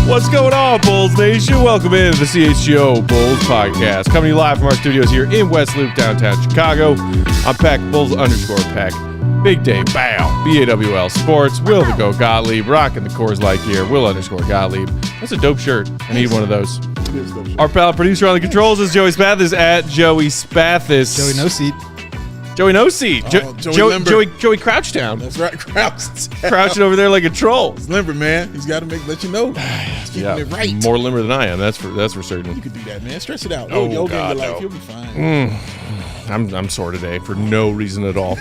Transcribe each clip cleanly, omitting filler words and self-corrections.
What's going on, Bulls Nation? Welcome in to the CHGO Bulls podcast. Coming to you live from our studios here in West Loop, downtown Chicago. I'm Peck, Bulls_Peck. Big day, bow, BAWL Sports. Will the Go Gottlieb, rocking the Coors Light gear. Will_Gottlieb. That's a dope shirt. I need one of those. Our pal producer on the controls is Joey Spathis at Joey Spathis. Joey No Seat. Joey No Seat. Joey Crouchdown. That's right, Crouching over there like a troll. He's limber, man. He's got to let you know. He's keeping it right. More limber than I am. That's for certain. You can do that, man. Stretch it out. Oh, You'll God, your life. no. You'll be fine. I'm sore today for no reason at all.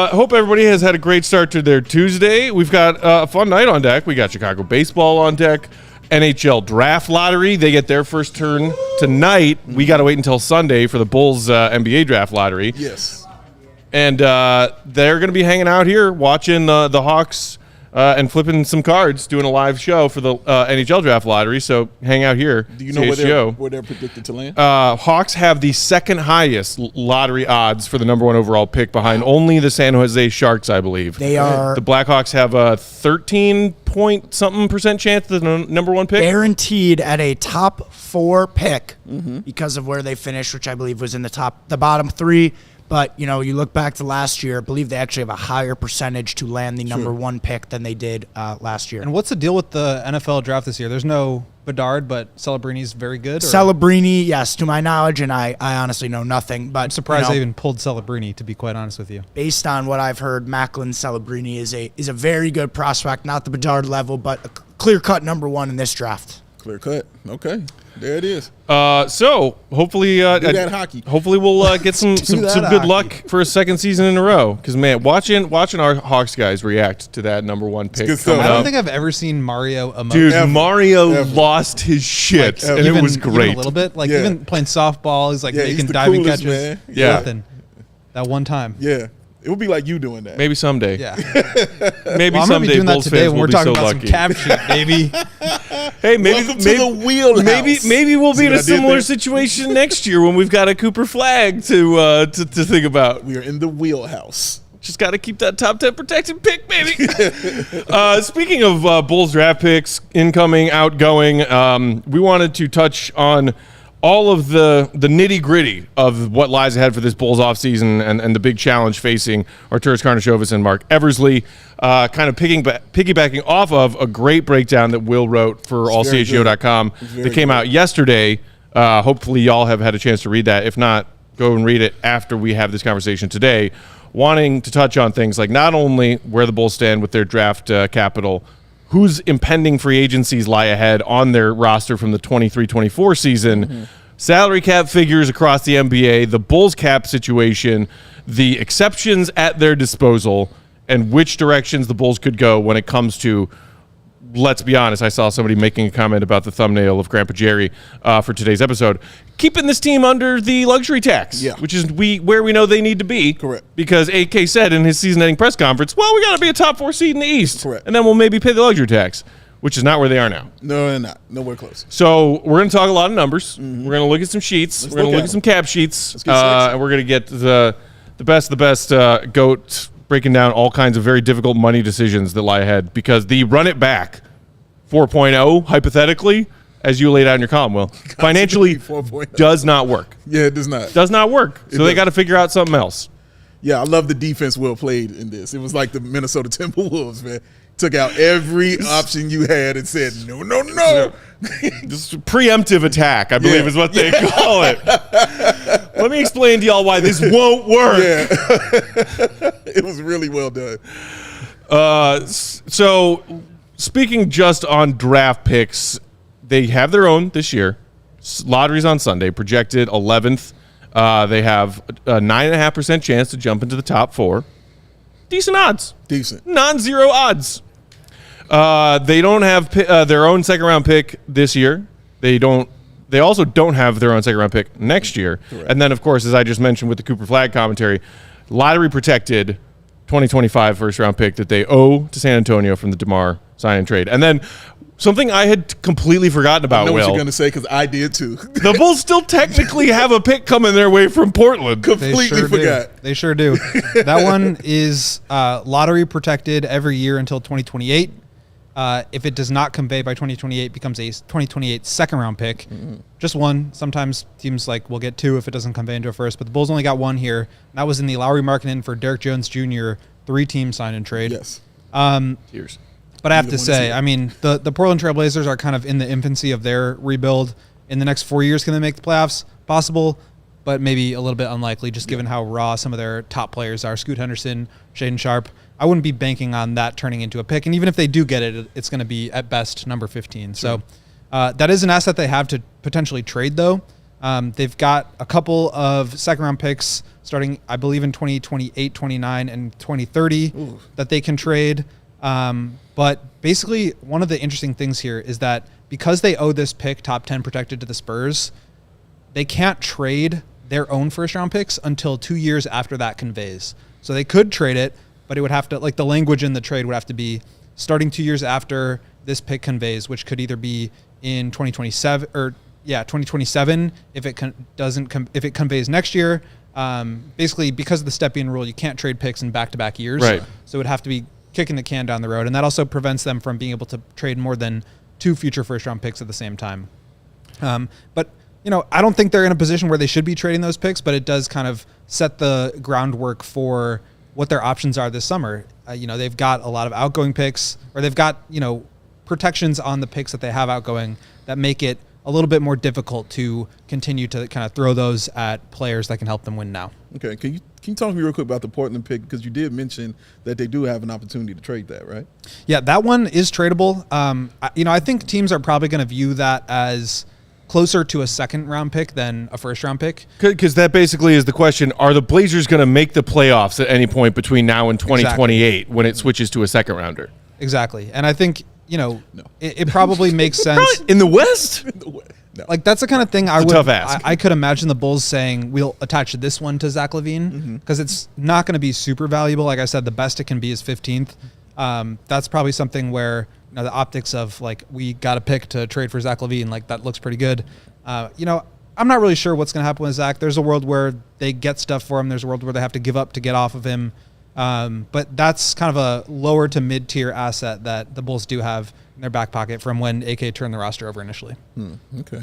Hope everybody has had a great start to their Tuesday. We've got a fun night on deck. We got Chicago baseball on deck. NHL draft lottery. They get their first turn tonight. We got to wait until Sunday for the Bulls NBA draft lottery. Yes. And they're going to be hanging out here watching the Hawks and flipping some cards, doing a live show for the NHL draft lottery. So hang out here. Do you know where they're predicted to land? Hawks have the second highest lottery odds for the number one overall pick, behind only the San Jose Sharks, I believe. They are. The Blackhawks have a 13-point-something% chance of the number one pick. Guaranteed at a top 4 pick because of where they finished, which I believe was in the bottom 3. But, you look back to last year, I believe they actually have a higher percentage to land the number 1 pick than they did last year. And what's the deal with the NFL draft this year? There's no Bedard, but Celebrini's very good? Or? Celebrini, yes, to my knowledge, and I honestly know nothing. But I'm surprised they even pulled Celebrini, to be quite honest with you. Based on what I've heard, Macklin Celebrini is a very good prospect, not the Bedard level, but a clear-cut number 1 in this draft. Clear cut. Okay. There it is. So hopefully, do that hockey. Hopefully we'll get some good luck for a second season in a row. Because man, watching our Hawks guys react to that number 1 pick coming I up. don't think I've ever seen Mario emote. Dude, Ever. Mario lost his shit, and it was great. Even a little bit, even playing softball, he's making he's the diving coolest, catches. man. Yeah. Nothing. That one time. Yeah. It would be like you doing that. Maybe someday. Yeah. Maybe I'm someday. doing that Bulls today fans when will we're be talking so about lucky. some cap sheet, baby. Hey, maybe Welcome to the wheelhouse. Maybe we'll be in a See what I did similar there? situation next year when we've got a Cooper Flag to think about. We are in the wheelhouse. Just got to keep that top 10 protected pick, baby. Speaking of Bulls draft picks, incoming, outgoing, we wanted to touch on all of the nitty-gritty of what lies ahead for this Bulls offseason and the big challenge facing Arturas, Karnisovas, and Marc Eversley, kind of piggybacking off of a great breakdown that Will wrote for ALLCITY.com that came out yesterday. Hopefully y'all have had a chance to read that. If not, go and read it after we have this conversation today, wanting to touch on things like not only where the Bulls stand with their draft capital, whose impending free agencies lie ahead on their roster from the 23-24 season, salary cap figures across the NBA, the Bulls cap situation, the exceptions at their disposal, and which directions the Bulls could go when it comes to, let's be honest, I saw somebody making a comment about the thumbnail of Grandpa Jerry for today's episode, keeping this team under the luxury tax, which is where we know they need to be. Correct. Because AK said in his season-ending press conference, well, we got to be a top 4 seed in the East. Correct. And then we'll maybe pay the luxury tax, which is not where they are now. No, they're not. Nowhere close. So we're going to talk a lot of numbers. We're going to look at some sheets. We're going to look at some cap sheets. And we're going to get the best GOAT breaking down all kinds of very difficult money decisions that lie ahead, because the run it back 4.0, hypothetically, as you laid out in your column, Will, financially 4.0 does not work. Yeah, it does not. Does not work. So they got to figure out something else. Yeah, I love the defense Will played in this. It was like the Minnesota Timberwolves, man. Took out every option you had and said, no. This preemptive attack, I believe, is what they call it. Let me explain to y'all why this won't work. Yeah. It was really well done. So speaking just on draft picks, they have their own this year. Lottery's on Sunday, projected 11th They have a 9.5% chance to jump into the top 4. Decent odds. Decent. Non-zero odds. They don't have their own second-round pick this year. They also don't have their own second-round pick next year. Correct. And then, of course, as I just mentioned with the Cooper Flag commentary, lottery-protected 2025 first-round pick that they owe to San Antonio from the DeMar sign and trade. And then something I had completely forgotten about, I know Will. what you're going to say because I did too. The Bulls still technically have a pick coming their way from Portland. Completely forgot. They sure do. That one is lottery protected every year until 2028. If it does not convey by 2028, it becomes a 2028 second round pick. Mm-hmm. Just one. Sometimes teams will get 2 if it doesn't convey into a first. But the Bulls only got 1 here. And that was in the Lowry Markkinen for Derrick Jones Jr. 3-team sign and trade. Yes. Cheers. But I have to say, I mean, the Portland Trail Blazers are kind of in the infancy of their rebuild. In the next 4 years, can they make the playoffs? Possible, but maybe a little bit unlikely, just given how raw some of their top players are. Scoot Henderson, Shaedon Sharpe. I wouldn't be banking on that turning into a pick. And even if they do get it, it's going to be, at best, number 15. Sure. So that is an asset they have to potentially trade, though. They've got a couple of second-round picks starting, I believe, in 2028, 29, and 2030 that they can trade. But basically, one of the interesting things here is that because they owe this pick top 10 protected to the Spurs, they can't trade their own first-round picks until 2 years after that conveys. So they could trade it, but it would have to, the language in the trade would have to be starting 2 years after this pick conveys, which could either be in 2027 or 2027 if it if it conveys next year. Basically, because of the step-in rule, you can't trade picks in back-to-back years. Right. So it would have to be kicking the can down the road, and that also prevents them from being able to trade more than 2 future first-round picks at the same time. But I don't think they're in a position where they should be trading those picks, but it does kind of set the groundwork for what their options are this summer. They've got a lot of outgoing picks, or they've got protections on the picks that they have outgoing that make it a little bit more difficult to continue to kind of throw those at players that can help them win now. Okay, can you talk to me real quick about the Portland pick, because you did mention that they do have an opportunity to trade that, right? Yeah, that one is tradable. I think teams are probably going to view that as closer to a second-round pick than a first-round pick. Because that basically is the question, are the Blazers going to make the playoffs at any point between now and 2028 when it switches to a second-rounder? Exactly. And I think, it probably makes sense. Probably in the West? No. That's the kind of thing tough ask. I could imagine the Bulls saying, we'll attach this one to Zach LaVine, because it's not going to be super valuable. Like I said, the best it can be is 15th. That's probably something where the optics of we got a pick to trade for Zach LaVine, that looks pretty good. I'm not really sure what's going to happen with Zach. There's a world where they get stuff for him. There's a world where they have to give up to get off of him. But that's kind of a lower to mid-tier asset that the Bulls do have in their back pocket from when AK turned the roster over initially. Okay.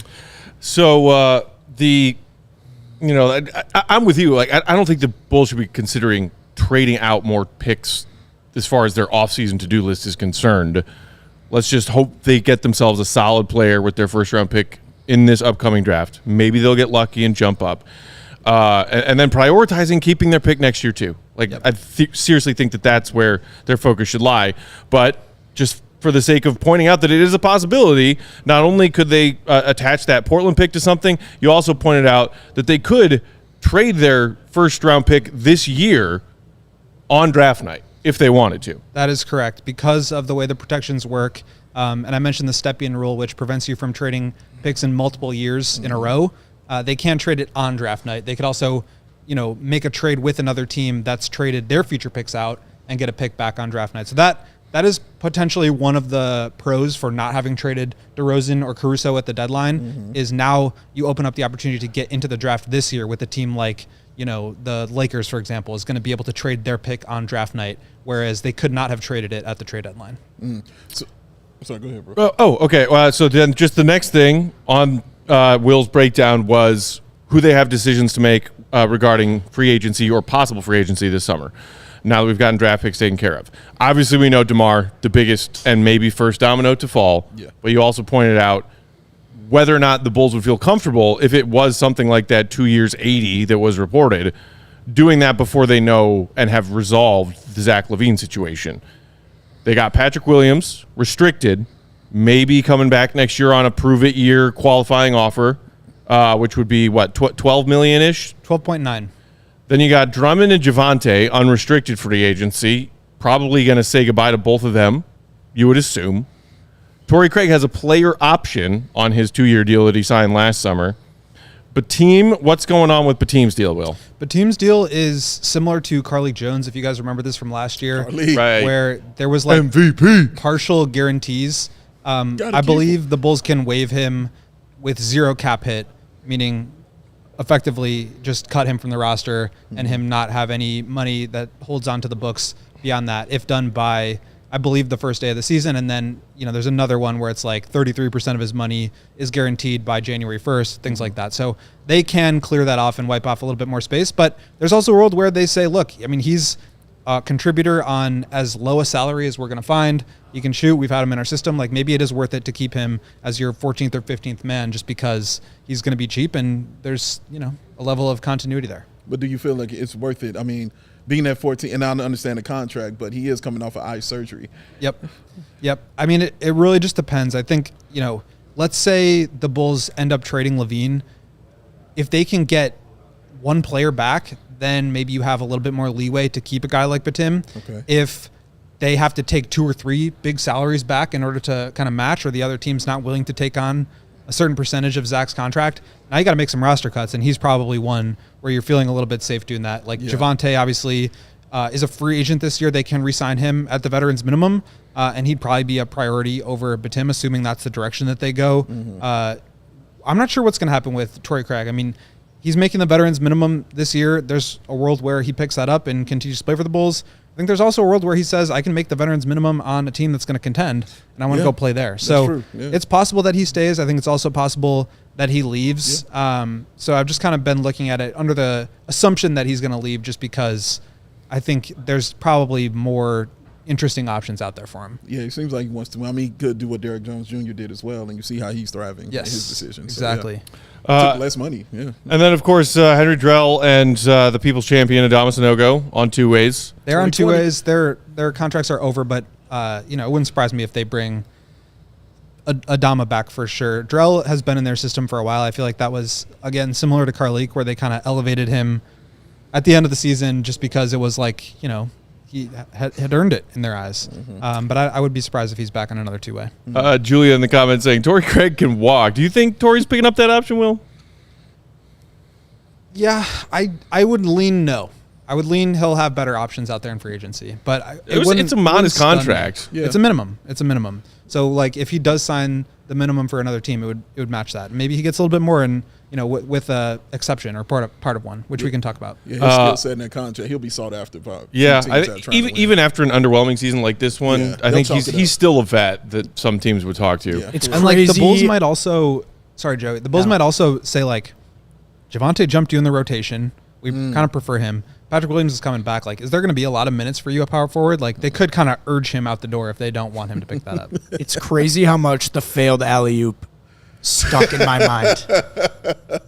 So I'm with you. I don't think the Bulls should be considering trading out more picks as far as their offseason to-do list is concerned. Let's just hope they get themselves a solid player with their first-round pick in this upcoming draft. Maybe they'll get lucky and jump up. And then prioritizing keeping their pick next year, too. I seriously think that that's where their focus should lie. But just for the sake of pointing out that it is a possibility, not only could they attach that Portland pick to something, you also pointed out that they could trade their first-round pick this year on draft night if they wanted to. That is correct. Because of the way the protections work, and I mentioned the step-in rule, which prevents you from trading picks in multiple years in a row, they can trade it on draft night. They could also, make a trade with another team that's traded their future picks out and get a pick back on draft night. So that is potentially one of the pros for not having traded DeRozan or Caruso at the deadline, is now you open up the opportunity to get into the draft this year with a team like, the Lakers, for example, is going to be able to trade their pick on draft night, whereas they could not have traded it at the trade deadline. So, sorry, go ahead, bro. Okay. So then just the next thing on Will's breakdown was who they have decisions to make regarding free agency or possible free agency this summer. Now that we've gotten draft picks taken care of. Obviously, we know DeMar, the biggest and maybe first domino to fall. Yeah. But you also pointed out whether or not the Bulls would feel comfortable if it was something like that 2 years 80 that was reported, doing that before they know and have resolved the Zach LaVine situation. They got Patrick Williams, restricted, maybe coming back next year on a prove-it year qualifying offer. which would be what, 12 million-ish? 12.9. Then you got Drummond and Javonte, unrestricted free agency. Probably going to say goodbye to both of them, you would assume. Torrey Craig has a player option on his 2-year deal that he signed last summer. Batum, what's going on with Batum's deal, Will? Batum's deal is similar to Carlik Jones, if you guys remember this from last year, Right. where there was like MVP. partial guarantees. I believe the Bulls can waive him with 0 cap hit, meaning effectively just cut him from the roster and him not have any money that holds onto the books beyond that, if done by, I believe, the first day of the season. And then, there's another one where it's like 33% of his money is guaranteed by January 1st, things like that. So they can clear that off and wipe off a little bit more space. But there's also a world where they say, look, he's a contributor on as low a salary as we're going to find. He can shoot. We've had him in our system. Like, maybe it is worth it to keep him as your 14th or 15th man just because he's going to be cheap and there's, a level of continuity there. But do you feel like it's worth it? I mean, being at 14, and I understand the contract, but he is coming off of eye surgery. Yep. I mean, it really just depends. I think, let's say the Bulls end up trading LaVine. If they can get one player back, then maybe you have a little bit more leeway to keep a guy like Batum. Okay. If they have to take 2 or 3 big salaries back in order to kind of match, or the other team's not willing to take on a certain percentage of Zach's contract, now you got to make some roster cuts, and he's probably one where you're feeling a little bit safe doing that. Like, Javonte obviously is a free agent this year. They can re-sign him at the veterans minimum, and he'd probably be a priority over Batum, assuming that's the direction that they go. I'm not sure what's going to happen with Torrey Craig. I mean, he's making the veterans minimum this year. There's a world where he picks that up and continues to play for the Bulls. I think there's also a world where he says, I can make the veterans minimum on a team that's going to contend, and I want to go play there. So it's possible that he stays. I think it's also possible that he leaves. So I've just kind of been looking at it under the assumption that he's going to leave, just because I think there's probably more interesting options out there for him. Yeah, it seems like he wants to. I mean, he could do what Derrick Jones Jr. did as well, and you see how he's thriving in his decisions. Exactly. Took less money, And then, of course, Henry Drell and the People's Champion, Adama Sanogo, on 2 ways. They're on 2 ways. Their contracts are over, but it wouldn't surprise me if they bring Adama back for sure. Drell has been in their system for a while. I feel like that was, again, similar to Karlik, where they kind of elevated him at the end of the season just because it was like, he had earned it in their eyes. But I would be surprised if he's back on another 2-way. Julia in the comments saying, Torrey Craig can walk. Do you think Torrey's picking up that option, Will? Yeah, I would lean no. I would lean he'll have better options out there in free agency. But it's a modest contract. Yeah. It's a minimum. So, like, if he does sign the minimum for another team, it would match that. Maybe he gets a little bit more in, with a exception or part of one, which we can talk about. Yeah, his skill set in that contract, he'll be sought after. Even after an underwhelming season like this one, I think he's still a vet that some teams would talk to. Yeah. It's and crazy. like the Bulls might also, sorry Joey, the Bulls might also say like, Javonte jumped you in the rotation. We kind of prefer him. Patrick Williams is coming back. Like, is there going to be a lot of minutes for you at power forward? Like, they could kind of urge him out the door if they don't want him to pick that up. It's crazy how much the failed alley-oop stuck in my mind.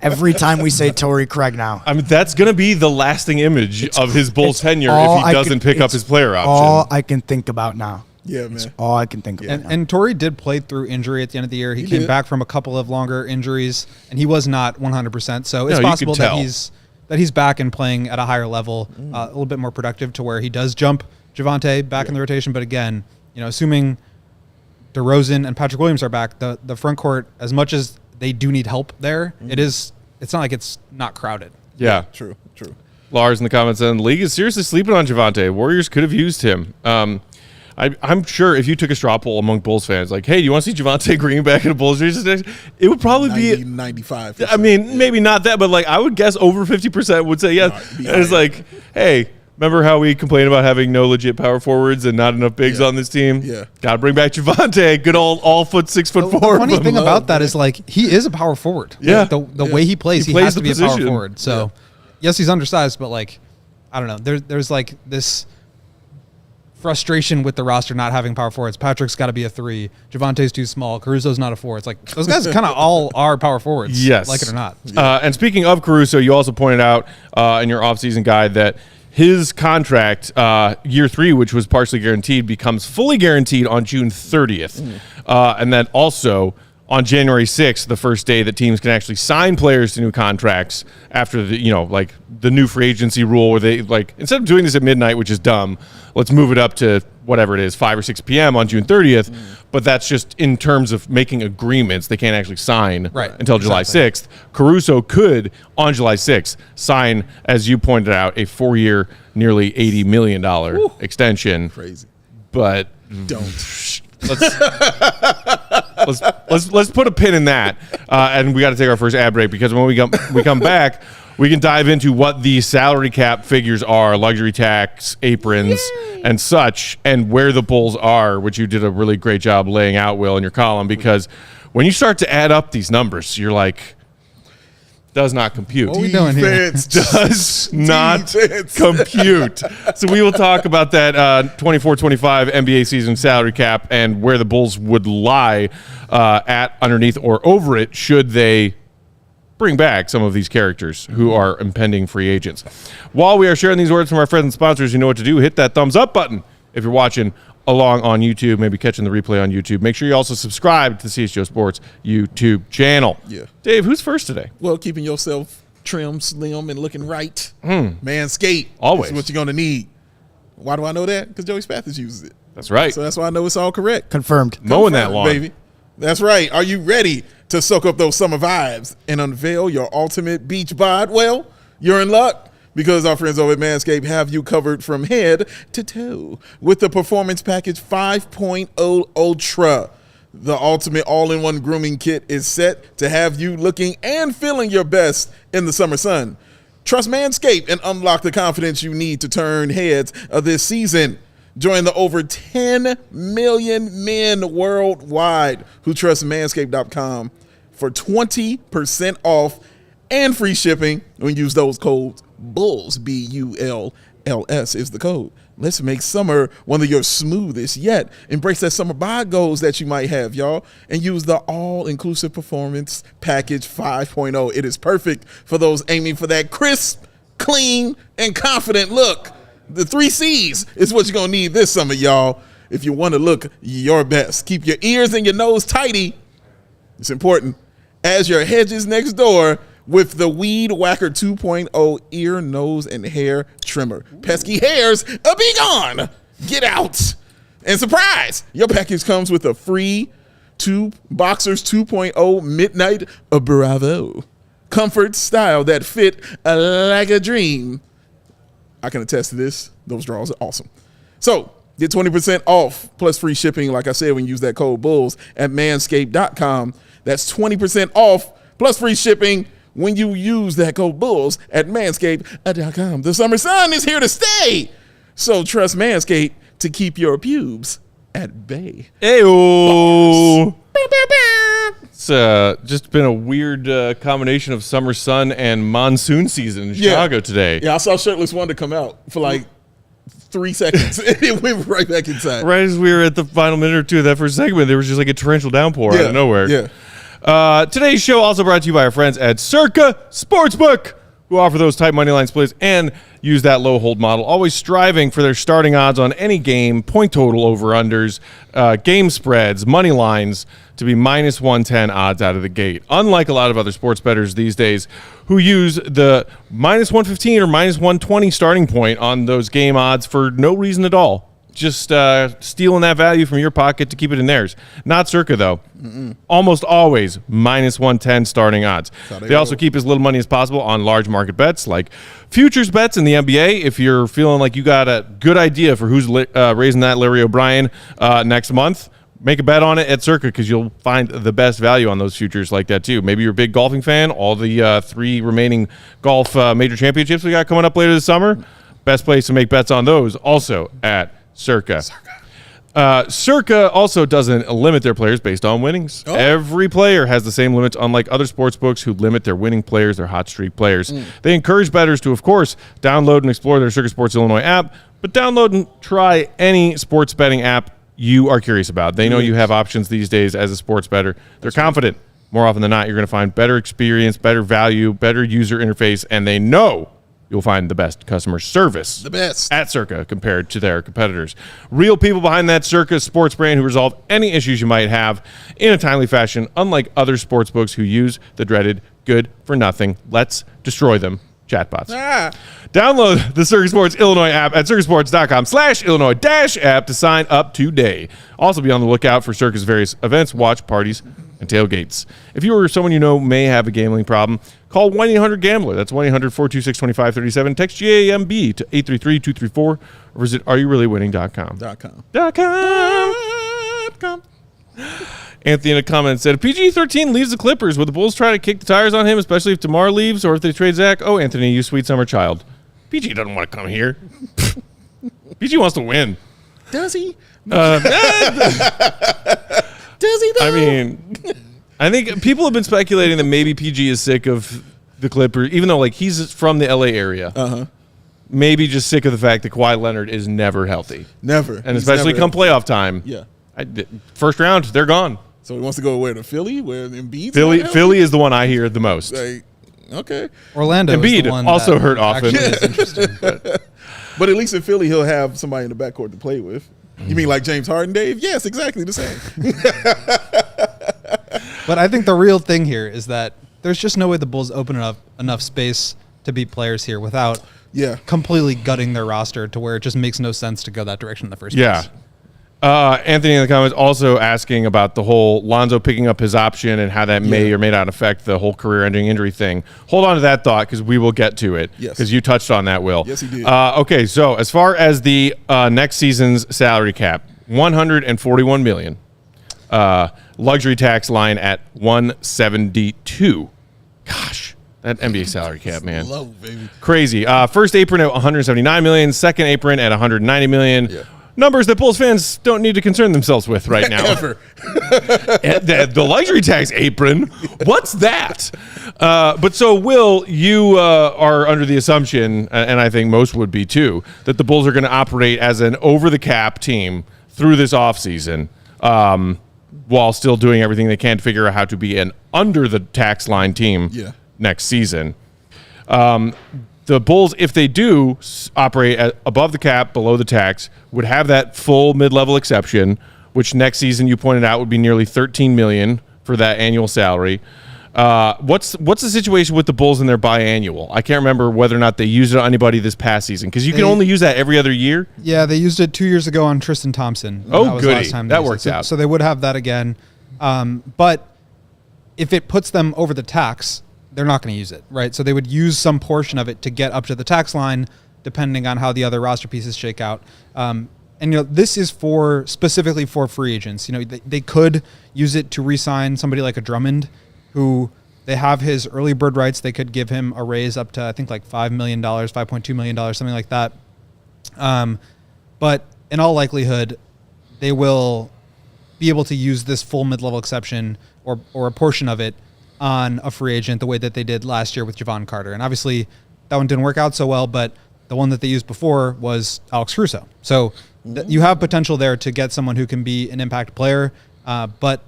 Every time we say Torrey Craig now. I mean, that's going to be the lasting image of his Bulls tenure if he doesn't pick up his player option. All I can think about now. Yeah, man. It's all I can think about. And Torrey did play through injury at the end of the year. He came back from a couple of longer injuries, and he was not 100%. So it's possible that he's back and playing at a higher level, a little bit more productive to where he does jump Javonte back in the rotation. But again, assuming DeRozan and Patrick Williams are back, the front court, as much as they do need help there, it's not like it's not crowded. Yeah. True. Lars in the comments saying, the league is seriously sleeping on Javonte. Warriors could have used him. I'm sure if you took a straw poll among Bulls fans, like, hey, do you want to see Javonte Green back in a Bulls jersey? It would probably be 95. I mean, maybe not that, but like I would guess over 50% would say yes. And it's like, hey, remember how we complain about having no legit power forwards and not enough bigs on this team? Yeah. Gotta bring back Javonte, good old all foot 6'4". The funny thing about that is like he is a power forward. Yeah. The way he plays, he has to be a power forward. So yes, he's undersized, but like I don't know. There's like this frustration with the roster not having power forwards. Patrick's got to be a 3. Javonte's too small. Caruso's not a 4. It's like those guys kind of all are power forwards, like it or not. And speaking of Caruso, you also pointed out in your offseason guide that his contract, year 3, which was partially guaranteed, becomes fully guaranteed on June 30th. And then also on January 6th, the first day that teams can actually sign players to new contracts after the, like the new free agency rule where they instead of doing this at midnight, which is dumb, let's move it up to whatever it is, 5 or 6 p.m. on June 30th. But that's just in terms of making agreements. They can't actually sign until July 6th. Caruso could, on July 6th, sign, as you pointed out, a 4-year, nearly $80 million extension. Crazy. But Don't. Let's put a pin in that, and we got to take our first ad break because when we come back, we can dive into what the salary cap figures are, luxury tax, aprons, and such, and where the Bulls are, which you did a really great job laying out, Will, in your column. Because when you start to add up these numbers, you're like, does not compute. What are we doing here? Does not compute. So we will talk about that 24-25 NBA season salary cap and where the Bulls would lie at, underneath, or over it should they bring back some of these characters who are impending free agents. While we are sharing these words from our friends and sponsors, you know what to do. Hit that thumbs up button if you're watching along on YouTube, maybe catching the replay on YouTube. Make sure you also subscribe to the CHGO Sports YouTube channel. Yeah. Dave, who's first today? Well, keeping yourself trim, slim, and looking right. Manscaped. Always. Is what you're going to need. Why do I know that? Because Joey Spathis uses it. That's right. So that's why I know it's all correct. Confirmed. Mowing that lawn. Baby. That's right. Are you ready to soak up those summer vibes and unveil your ultimate beach bod? Well, you're in luck. Because our friends over at Manscaped have you covered from head to toe with the Performance Package 5.0 Ultra. The ultimate all-in-one grooming kit is set to have you looking and feeling your best in the summer sun. Trust Manscaped and unlock the confidence you need to turn heads this season. Join the over 10 million men worldwide who trust Manscaped.com for 20% off and free shipping when you use those codes. Bulls, BULLS is the code. Let's make summer one of your smoothest yet. Embrace that summer bod goals that you might have, y'all, and use the all-inclusive Performance Package 5.0. It is perfect for those aiming for that crisp, clean, and confident look. The 3 C's is what you're going to need this summer, y'all, if you want to look your best. Keep your ears and your nose tidy. It's important. As your hedges next door, with the Weed Whacker 2.0 ear, nose, and hair trimmer. Pesky hairs, be gone. Get out. And surprise, your package comes with a free Boxers 2.0 Midnight Bravo. Comfort style that fit like a dream. I can attest to this. Those draws are awesome. So get 20% off plus free shipping, like I said, when you use that code BULLS at manscaped.com. That's 20% off plus free shipping when you use that code BULLS at manscaped.com. The summer sun is here to stay. So trust Manscaped to keep your pubes at bay. Ayo. It's just been a weird combination of summer sun and monsoon season in Chicago today. Yeah, I saw Shirtless Wonder come out for like 3 seconds. And it went right back inside. Right as we were at the final minute or two of that first segment, there was just like a torrential downpour out of nowhere. Yeah. Today's show also brought to you by our friends at Circa Sportsbook, who offer those tight money line splits and use that low hold model, always striving for their starting odds on any game, point total over-unders, game spreads, money lines to be minus 110 odds out of the gate. Unlike a lot of other sports bettors these days who use the minus 115 or minus 120 starting point on those game odds for no reason at all. Just stealing that value from your pocket to keep it in theirs. Not Circa, though. Almost always minus 110 starting odds. They also keep as little money as possible on large market bets like futures bets in the NBA. If you're feeling like you got a good idea for who's raising that Larry O'Brien next month, make a bet on it at Circa because you'll find the best value on those futures like that, too. Maybe you're a big golfing fan. All the 3 remaining golf major championships we got coming up later this summer. Best place to make bets on those also at Circa. Circa also doesn't limit their players based on winnings. Every player has the same limits, unlike other sports books who limit their winning players, their hot streak players. They encourage bettors to, of course, download and explore their Circa Sports Illinois app, but download and try any sports betting app you are curious about. They know you have options these days as a sports bettor. They're confident. More often than not, you're going to find better experience, better value, better user interface, and they know you'll find the best customer service. The best. At Circa compared to their competitors. Real people behind that Circa sports brand who resolve any issues you might have in a timely fashion, unlike other sports books who use the dreaded good for nothing. Let's destroy them. Chatbots. Download the Circa Sports Illinois app at circasports.com/Illinois-app to sign up today. Also be on the lookout for Circa's various events, watch parties, and tailgates. If you or someone you know may have a gambling problem, call 1-800-GAMBLER. That's 1-800-426-2537. Text GAMB to 833-234 or visit areyourreallywinning.com. .com. Anthony in a comment said, if PG-13 leaves the Clippers, would the Bulls try to kick the tires on him, especially if DeMar leaves or if they trade Zach? Oh, Anthony, you sweet summer child. PG doesn't want to come here. PG wants to win. Does he? Does he, though? I mean, I think people have been speculating that maybe PG is sick of the Clippers, even though like he's from the LA area. Uh-huh. Maybe just sick of the fact that Kawhi Leonard is never healthy. Never. And especially come playoff time. Yeah. First round, they're gone. So he wants to go where, to Philly, where Embiid's Philly is the one I hear the most. Like, okay. Orlando Embiid is the one also that hurt often. actually is interesting. But at least in Philly, he'll have somebody in the backcourt to play with. You mean like James Harden, Dave? Yes, exactly the same. But I think the real thing here is that there's just no way the Bulls open up enough space to beat players here without completely gutting their roster to where it just makes no sense to go that direction in the first place. Anthony in the comments also asking about the whole Lonzo picking up his option and how that may or may not affect the whole career-ending injury thing. Hold on to that thought because we will get to it. Yes. Because you touched on that, Will. Yes, he did. Okay, so as far as the next season's salary cap, $141 million. Luxury tax line at $172. Gosh, that NBA salary cap, man. Low, baby. Crazy. First apron at $179 million. Second apron at $190 million. Yeah. Numbers that Bulls fans don't need to concern themselves with right now. Ever. The luxury tax apron, what's that? But so, Will, you are under the assumption, and I think most would be too, that the Bulls are going to operate as an over-the-cap team through this offseason while still doing everything they can to figure out how to be an under-the-tax line team next season. The Bulls, if they do operate above the cap, below the tax, would have that full mid-level exception, which next season you pointed out would be nearly $13 million for that annual salary. What's the situation with the Bulls in their biannual? I can't remember whether or not they used it on anybody this past season because you can only use that every other year. Yeah, they used it 2 years ago on Tristan Thompson. Oh, goody. That worked out. So they would have that again. But if it puts them over the tax, they're not going to use it, right? So they would use some portion of it to get up to the tax line, depending on how the other roster pieces shake out. And this is specifically for free agents. They could use it to re-sign somebody like a Drummond, who they have his early bird rights. They could give him a raise up to I think like $5 million, $5.2 million, something like that. But in all likelihood, they will be able to use this full mid-level exception or a portion of it on a free agent the way that they did last year with Javon Carter. And obviously that one didn't work out so well, but the one that they used before was Alex Caruso. So you have potential there to get someone who can be an impact player, but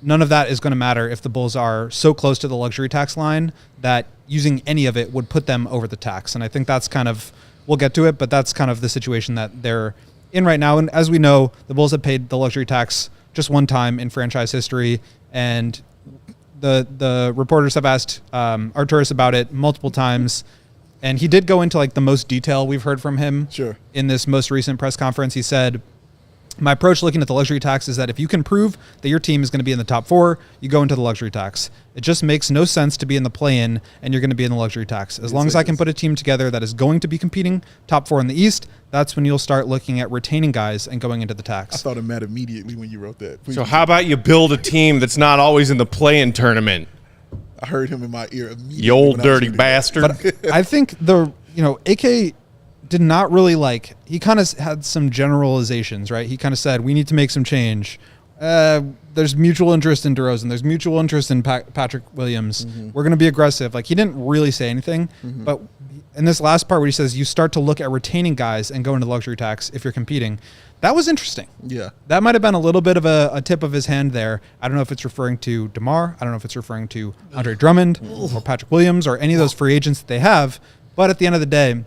none of that is going to matter if the Bulls are so close to the luxury tax line that using any of it would put them over the tax. And I think that's we'll get to it, but that's kind of the situation that they're in right now. And as we know, the Bulls have paid the luxury tax just one time in franchise history, and the reporters have asked Arturas about it multiple times, and he did go into like the most detail we've heard from him. Sure. In this most recent press conference, he said, my approach looking at the luxury tax is that if you can prove that your team is going to be in the top four, you go into the luxury tax. It just makes no sense to be in the play-in and you're going to be in the luxury tax. As long as I can put a team together that is going to be competing top four in the East, that's when you'll start looking at retaining guys and going into the tax. I thought of Matt immediately when you wrote that. So how about you build a team that's not always in the play-in tournament? I heard him in my ear immediately. You old dirty bastard. But I think AK did not really he kind of had some generalizations, right? He kind of said, we need to make some change. There's mutual interest in DeRozan. There's mutual interest in Patrick Williams. Mm-hmm. We're going to be aggressive. He didn't really say anything. Mm-hmm. But in this last part where he says you start to look at retaining guys and go into luxury tax if you're competing, that was interesting. Yeah. That might have been a little bit of a tip of his hand there. I don't know if it's referring to DeMar. I don't know if it's referring to Andre Drummond or Patrick Williams or any of those free agents that they have. But at the end of the day,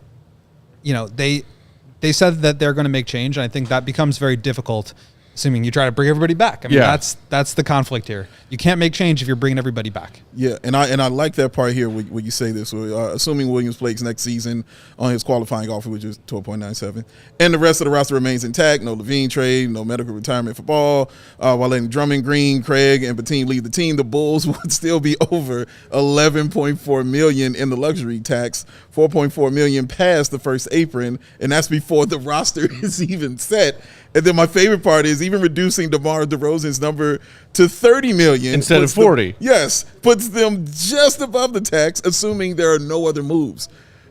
they said that they're going to make change, and I think that becomes very difficult, assuming you try to bring everybody back. I mean, that's the conflict here. You can't make change if you're bringing everybody back. Yeah, and I like that part here when you say this. Assuming Williams plays next season on his qualifying offer, which is 12.97, and the rest of the roster remains intact, no LaVine trade, no medical retirement for Ball, while letting Drummond, Green, Craig, and Batum lead the team, the Bulls would still be over $11.4 million in the luxury tax, $4.4 million past the first apron, and that's before the roster is even set. And then my favorite part is even reducing DeMar DeRozan's number to $30 million instead of 40. Puts them just above the tax, assuming there are no other moves.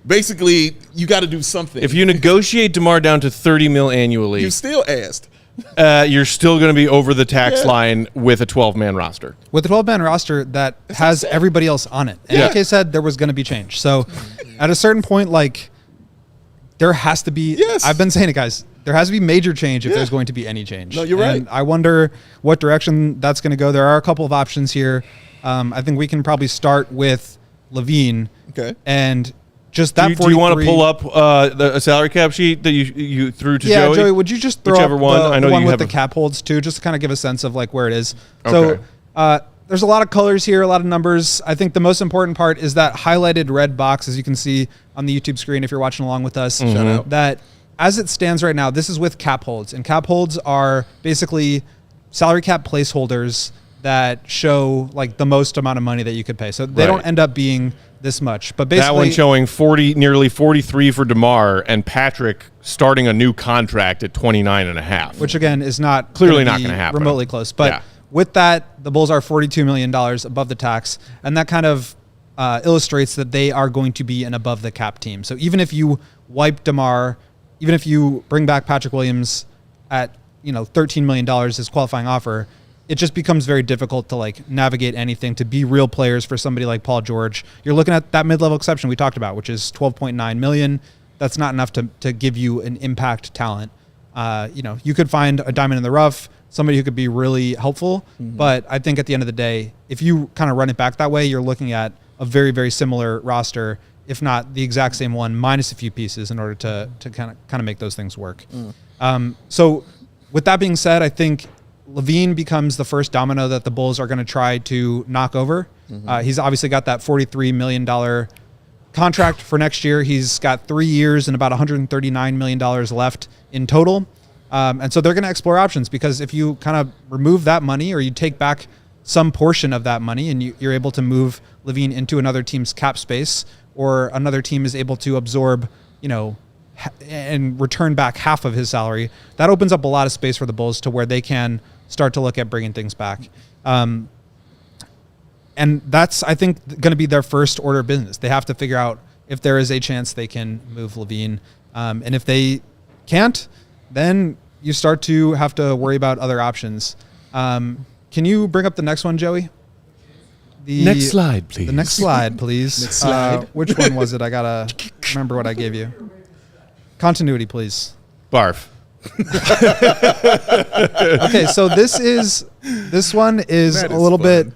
Basically, you got to do something. If you negotiate DeMar down to $30 million annually, you still asked. You're still going to be over the tax line with a 12-man roster. With a 12-man roster that has everybody else on it. And AK said there was going to be change. So at a certain point, there has to be. Yes. I've been saying it, guys. There has to be major change if there's going to be any change. No, you're right. I wonder what direction that's going to go. There are a couple of options here. I think we can probably start with LaVine. Okay. And just that. Do you want to pull up a salary cap sheet that you threw to Joey? Yeah, Joey, would you just throw whichever up one? I know the one you with have the cap holds too, just to kind of give a sense of where it is. Okay. So there's a lot of colors here, a lot of numbers. I think the most important part is that highlighted red box, as you can see on the YouTube screen if you're watching along with us. Shout out. That as it stands right now, this is with cap holds, and cap holds are basically salary cap placeholders that show the most amount of money that you could pay. So they don't end up being this much, but basically that one showing nearly 43 for DeMar and Patrick starting a new contract at 29.5, which again is not clearly not going to happen remotely close. But with that, the Bulls are $42 million above the tax, and that kind of illustrates that they are going to be an above the cap team. So even if you wipe DeMar, even if you bring back Patrick Williams at $13 million his qualifying offer, it just becomes very difficult to navigate anything, to be real players for somebody like Paul George. You're looking at that mid-level exception we talked about, which is $12.9 million. That's not enough to give you an impact talent. You could find a diamond in the rough, somebody who could be really helpful. Mm-hmm. But I think at the end of the day, if you kind of run it back that way, you're looking at a very, very similar roster, if not the exact same one, minus a few pieces in order to kind of make those things work. So with that being said, I think LaVine becomes the first domino that the Bulls are going to try to knock over. He's obviously got that $43 million contract for next year. He's got 3 years and about $139 million left in total. And so they're going to explore options, because if you kind of remove that money, or you take back some portion of that money and you're able to move LaVine into another team's cap space, or another team is able to absorb, and return back half of his salary, that opens up a lot of space for the Bulls to where they can start to look at bringing things back. And that's, I think, going to be their first order of business. They have to figure out if there is a chance they can move LaVine. And if they can't, then you start to have to worry about other options. Can you bring up the next one, Joey? Next slide, please. The next slide, please. Next slide. Which one was it? I got to remember what I gave you. Continuity, please. Barf. Okay, so this one is a little bit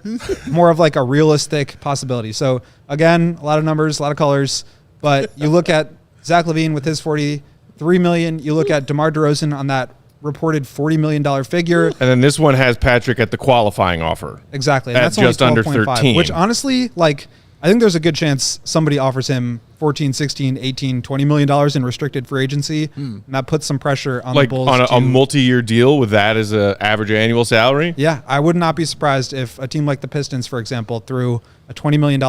more of a realistic possibility. So again, a lot of numbers, a lot of colors, but you look at Zach LaVine with his $43 million. You look at DeMar DeRozan on that reported $40 million figure. And then this one has Patrick at the qualifying offer. Exactly. And At that's only just under 13. which honestly, I think there's a good chance somebody offers him 14, 16, 18, $20 million in restricted free agency. And that puts some pressure on the Bulls. On a multi-year deal with that as an average annual salary? Yeah, I would not be surprised if a team like the Pistons, for example, threw a $20 million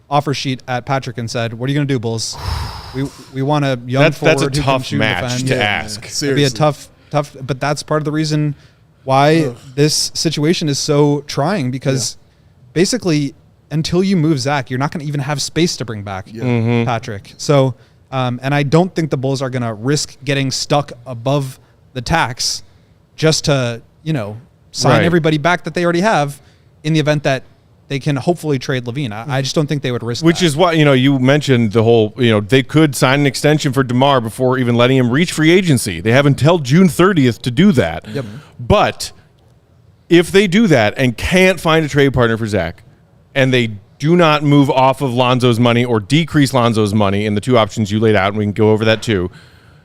offer sheet at Patrick and said, "What are you going to do, Bulls? We want a young forward That's a who can tough shoot and match defend." to ask. It'd be a tough, but that's part of the reason why this situation is so trying, because basically until you move Zach, you're not going to even have space to bring back Patrick. So, and I don't think the Bulls are going to risk getting stuck above the tax just to, sign everybody back that they already have in the event that they can hopefully trade LaVine. I just don't think they would risk Which that. is why, you mentioned the whole, they could sign an extension for DeMar before even letting him reach free agency. They have until June 30th to do that. Yep. But if they do that and can't find a trade partner for Zach, and they do not move off of Lonzo's money or decrease Lonzo's money in the two options you laid out, and we can go over that too,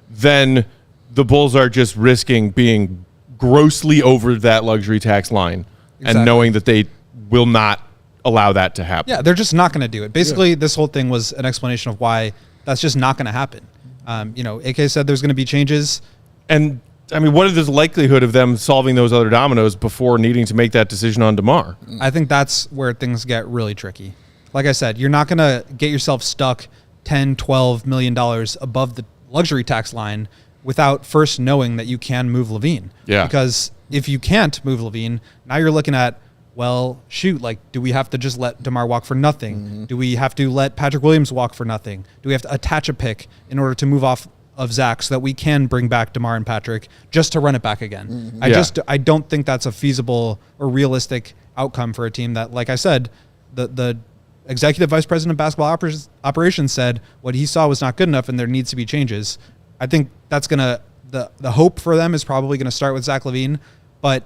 then the Bulls are just risking being grossly over that luxury tax line and knowing that they will not allow that to happen. Yeah, they're just not going to do it. Basically, this whole thing was an explanation of why that's just not going to happen. AK said there's going to be changes. And I mean, what is the likelihood of them solving those other dominoes before needing to make that decision on DeMar? I think that's where things get really tricky. Like I said, you're not going to get yourself stuck $10, $12 million above the luxury tax line without first knowing that you can move LaVine. Yeah. Because if you can't move LaVine, now you're looking at, well, shoot, like, do we have to just let DeMar walk for nothing? Mm-hmm. Do we have to let Patrick Williams walk for nothing? Do we have to attach a pick in order to move off of Zach so that we can bring back DeMar and Patrick just to run it back again? Mm-hmm. I don't think that's a feasible or realistic outcome for a team that, like I said, the executive vice president of basketball operations said what he saw was not good enough and there needs to be changes. I think that's going to, the hope for them is probably going to start with Zach LaVine, but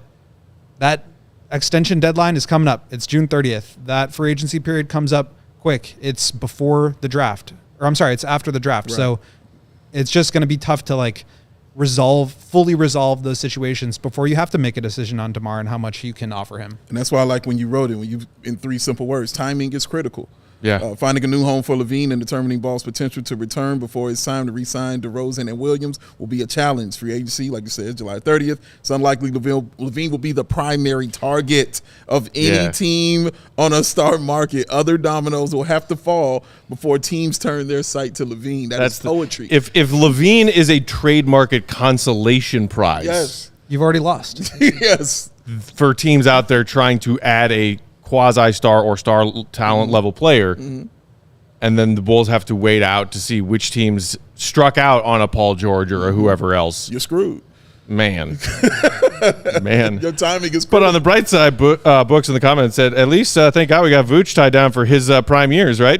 that extension deadline is coming up. It's June 30th. That free agency period comes up quick. It's before the draft, or I'm sorry, it's after the draft. Right. So it's just going to be tough to like fully resolve those situations before you have to make a decision on DeMar and how much you can offer him. And that's why I like when you wrote it, in 3 simple words, timing is critical. Yeah. Finding a new home for LaVine and determining Ball's potential to return before it's time to re-sign DeRozan and Williams will be a challenge. Free agency, like you said, July 30th. It's unlikely LaVine will be the primary target of any team on a star market. Other dominoes will have to fall before teams turn their sight to LaVine. That's poetry. If LaVine is a trade market consolation prize, yes, you've already lost. Yes. For teams out there trying to add a quasi-star or star talent level player, and then the Bulls have to wait out to see which teams struck out on a Paul George or whoever else. You're screwed. Man. Your timing is critical. But on the bright side, Books in the comments said, at least thank God we got Vooch tied down for his prime years, right?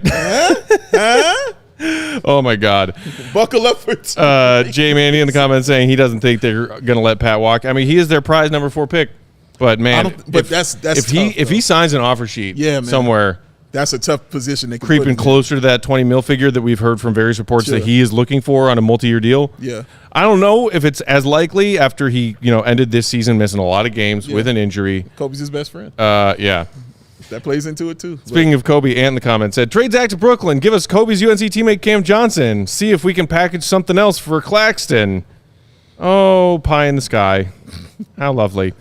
Oh, my God. Buckle up for Jay Mandy in the comments saying he doesn't think they're going to let Pat walk. I mean, he is their prize number 4 pick. But man, if he signs an offer sheet somewhere, that's a tough position. They creeping closer to that 20 mil figure that we've heard from various reports that he is looking for on a multi-year deal. Yeah, I don't know if it's as likely after he ended this season missing a lot of games with an injury. Kobe's his best friend. Yeah. That plays into it too. Speaking of Kobe, Ant in the comments said, trade Zach to Brooklyn. Give us Kobe's UNC teammate Cam Johnson. See if we can package something else for Claxton. Oh, pie in the sky. How lovely.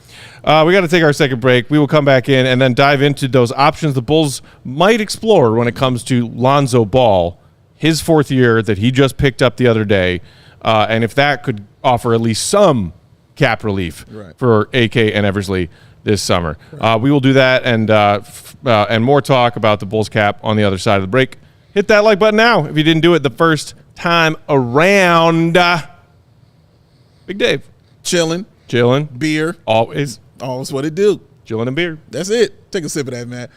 We got to take our second break. We will come back in and then dive into those options the Bulls might explore when it comes to Lonzo Ball, his 4th year that he just picked up the other day, and if that could offer at least some cap relief for AK and Eversley this summer. We will do that and more talk about the Bulls cap on the other side of the break. Hit that like button now if you didn't do it the first time around. Big Dave. Chilling. Beer. Always what it do. Chilling and beer. That's it. Take a sip of that, man.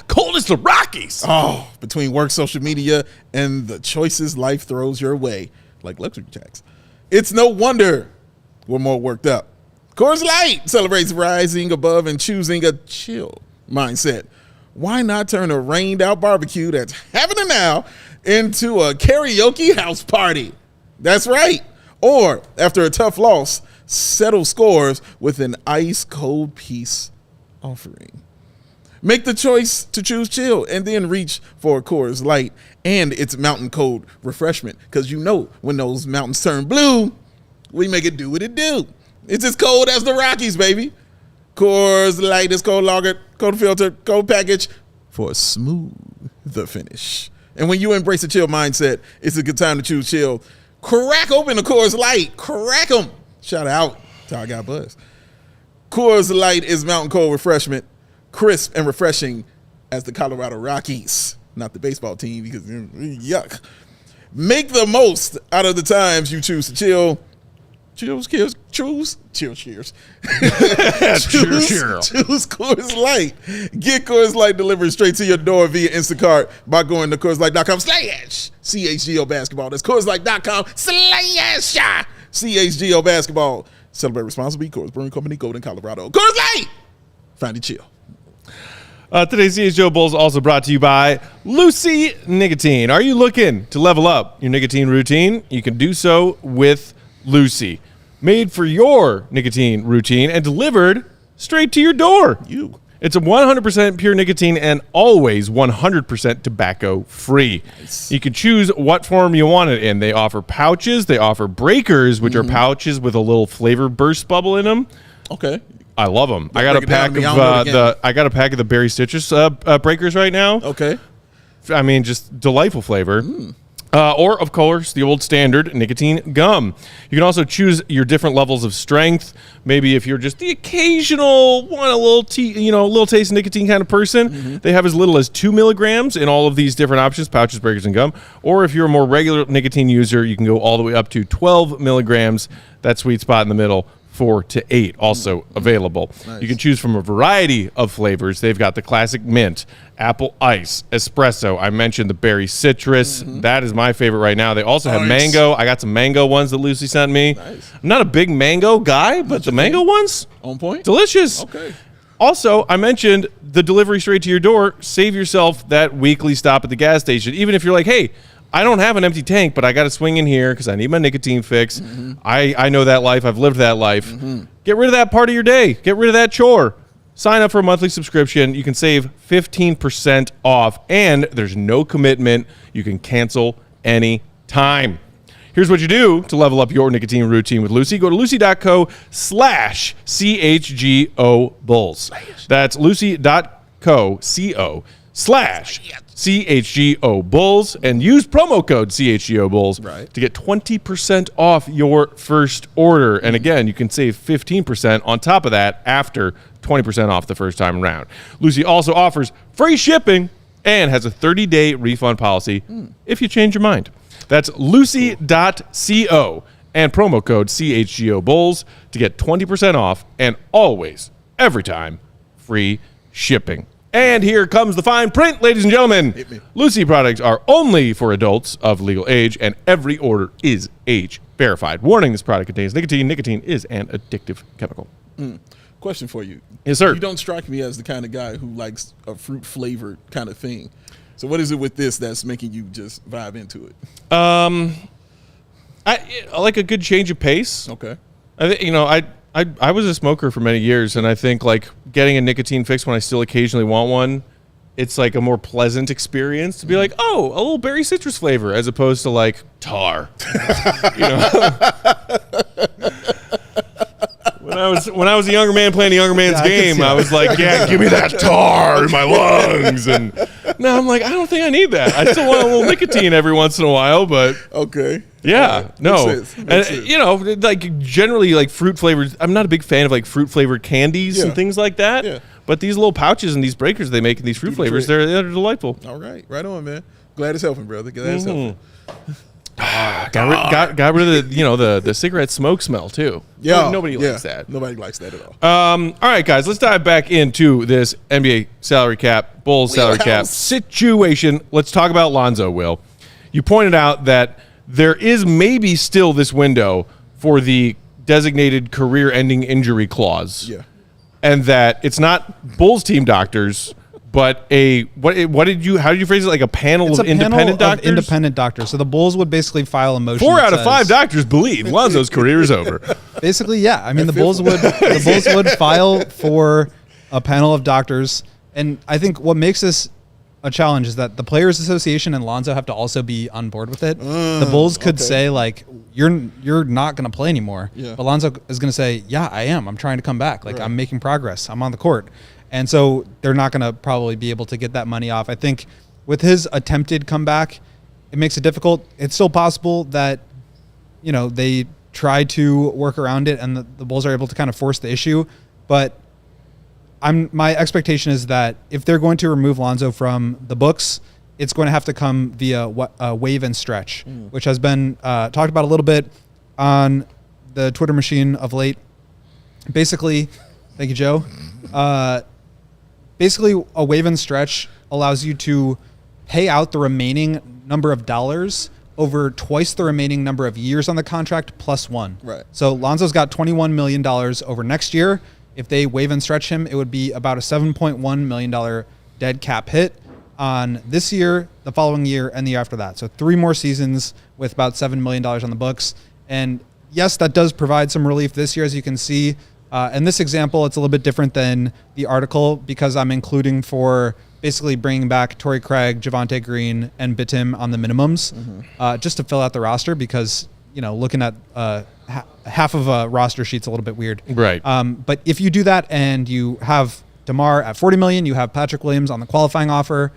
Cold as the Rockies. Oh, between work, social media, and the choices life throws your way, like luxury tax, it's no wonder we're more worked up. Coors Light celebrates rising above and choosing a chill mindset. Why not turn a rained-out barbecue that's happening now into a karaoke house party? That's right. Or, after a tough loss, settle scores with an ice-cold peace offering. Make the choice to choose chill and then reach for Coors Light and its mountain cold refreshment. Because when those mountains turn blue, we make it do what it do. It's as cold as the Rockies, baby. Coors Light is cold lager, cold filter, cold package for a smooth finish. And when you embrace a chill mindset, it's a good time to choose chill. Crack open the Coors Light. Crack them. Shout out to our guy Buzz. Coors Light is mountain cold refreshment, crisp and refreshing as the Colorado Rockies. Not the baseball team because yuck. Make the most out of the times you choose to chill. Choose Coors Light. Get Coors Light delivered straight to your door via Instacart by going to CoorsLight.com/CHGO Basketball. That's CoorsLight.com/CHGO Basketball. Celebrate responsibly. Coors Brewing Company, Golden, Colorado. Coors Light! Find it chill. Today's CHGO Bulls also brought to you by Lucy Nicotine. Are you looking to level up your nicotine routine? You can do so with Lucy. Made for your nicotine routine and delivered straight to your door. It's a 100% pure nicotine and always 100% tobacco free. Nice. You can choose what form you want it in. They offer pouches. They offer breakers, which are pouches with a little flavor burst bubble in them. Okay. I love them. I got a pack of the berry citrus breakers right now. Okay. I mean, just delightful flavor. Or, of course, the old standard nicotine gum. You can also choose your different levels of strength. Maybe if you're just the occasional want a little little taste of nicotine kind of person, they have as little as 2 milligrams in all of these different options, pouches, breakers, and gum. Or if you're a more regular nicotine user, you can go all the way up to 12 milligrams, that sweet spot in the middle. 4 to 8 also available. Nice. You can choose from a variety of flavors. They've got the classic mint, apple ice, espresso. I mentioned the berry citrus. That is my favorite right now. They also have mango. I got some mango ones that Lucy sent me. Nice. I'm not a big mango guy, but the mango ones, on point. Delicious. Okay. Also, I mentioned the delivery straight to your door. Save yourself that weekly stop at the gas station. Even if you're like, hey, I don't have an empty tank, but I got to swing in here because I need my nicotine fix. I know that life. I've lived that life. Get rid of that part of your day. Get rid of that chore. Sign up for a monthly subscription. You can save 15% off, and there's no commitment. You can cancel any time. Here's what you do to level up your nicotine routine with Lucy. Go to lucy.co/CHGO Bulls. That's lucy.co/CHGO Bulls and use promo code CHGO Bulls to get 20% off your first order. And again, you can save 15% on top of that after 20% off the first time around. Lucy also offers free shipping and has a 30-day refund policy if you change your mind. That's lucy.co and promo code CHGO Bulls to get 20% off and always, every time, free shipping. And here comes the fine print, ladies and gentlemen. Lucy products are only for adults of legal age, and every order is age verified. Warning, this product contains nicotine. Nicotine is an addictive chemical. Question for you. Yes, sir. You don't strike me as the kind of guy who likes a fruit-flavored kind of thing. So what is it with this that's making you just vibe into it? I like a good change of pace. Okay. I was a smoker for many years, and I think like getting a nicotine fix when I still occasionally want one, it's like a more pleasant experience to be like, oh, a little berry citrus flavor, as opposed to like tar. When I was a younger man playing a younger man's game, I was like, yeah, give me that tar in my lungs. And now I'm like, I don't think I need that. I still want a little nicotine every once in a while, but okay. Yeah, right. no. Makes sense. Like generally like fruit flavored, I'm not a big fan of like fruit flavored candies and things like that. Yeah. But these little pouches and these breakers they make in these fruit flavors, they're delightful. All right. Right on, man. Glad it's helping, brother. Glad it's helping. Got rid of the cigarette smoke smell too. Yeah, nobody likes that. Nobody likes that at all. All right, guys, let's dive back into this NBA salary cap, Bulls salary cap situation. Let's talk about Lonzo. Will, you pointed out that there is maybe still this window for the designated career-ending injury clause. Yeah, and that it's not Bulls team doctors. But how did you phrase it? Like a panel of independent doctors? Independent doctors. So the Bulls would basically file a motion. 4 out of 5 doctors believe Lonzo's career is over. Basically, yeah. I mean, the Bulls would file for a panel of doctors, and I think what makes this a challenge is that the Players Association and Lonzo have to also be on board with it. The Bulls could say like, you're not going to play anymore. Yeah. But Lonzo is going to say, yeah, I am. I'm trying to come back. Like I'm making progress. I'm on the court. And so they're not going to probably be able to get that money off. I think with his attempted comeback, it makes it difficult. It's still possible that, they try to work around it and the Bulls are able to kind of force the issue. But my expectation is that if they're going to remove Lonzo from the books, it's going to have to come via waive and stretch, which has been talked about a little bit on the Twitter machine of late. Basically, thank you, Joe. Basically, a waive and stretch allows you to pay out the remaining number of dollars over twice the remaining number of years on the contract plus one. Right. So Lonzo's got $21 million over next year. If they waive and stretch him, it would be about a $7.1 million dead cap hit on this year, the following year, and the year after that. So 3 more seasons with about $7 million on the books. And yes, that does provide some relief this year, as you can see. In this example, it's a little bit different than the article because I'm including for basically bringing back Torrey Craig, Javonte Green, and Bitim on the minimums just to fill out the roster because, looking at half of a roster sheet's a little bit weird. Right. But if you do that and you have DeMar at $40 million, you have Patrick Williams on the qualifying offer,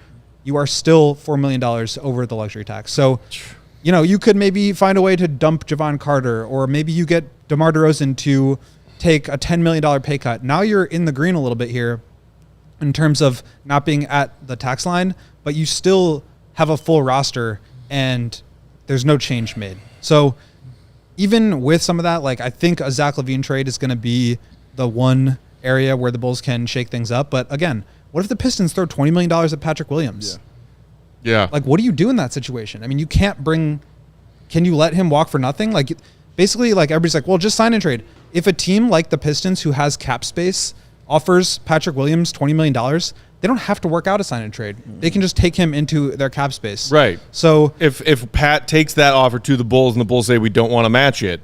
you are still $4 million over the luxury tax. So, you could maybe find a way to dump Javon Carter, or maybe you get DeMar DeRozan to take a $10 million pay cut. Now you're in the green a little bit here in terms of not being at the tax line, but you still have a full roster and there's no change made. So even with some of that, I think a Zach LaVine trade is going to be the one area where the Bulls can shake things up. But again, what if the Pistons throw $20 million at Patrick Williams? Yeah. What do you do in that situation? I mean, can you let him walk for nothing? Basically, everybody's like, well, just sign and trade. If a team like the Pistons, who has cap space, offers Patrick Williams $20 million, they don't have to work out a sign and trade. They can just take him into their cap space. Right. So if Pat takes that offer to the Bulls and the Bulls say we don't want to match it,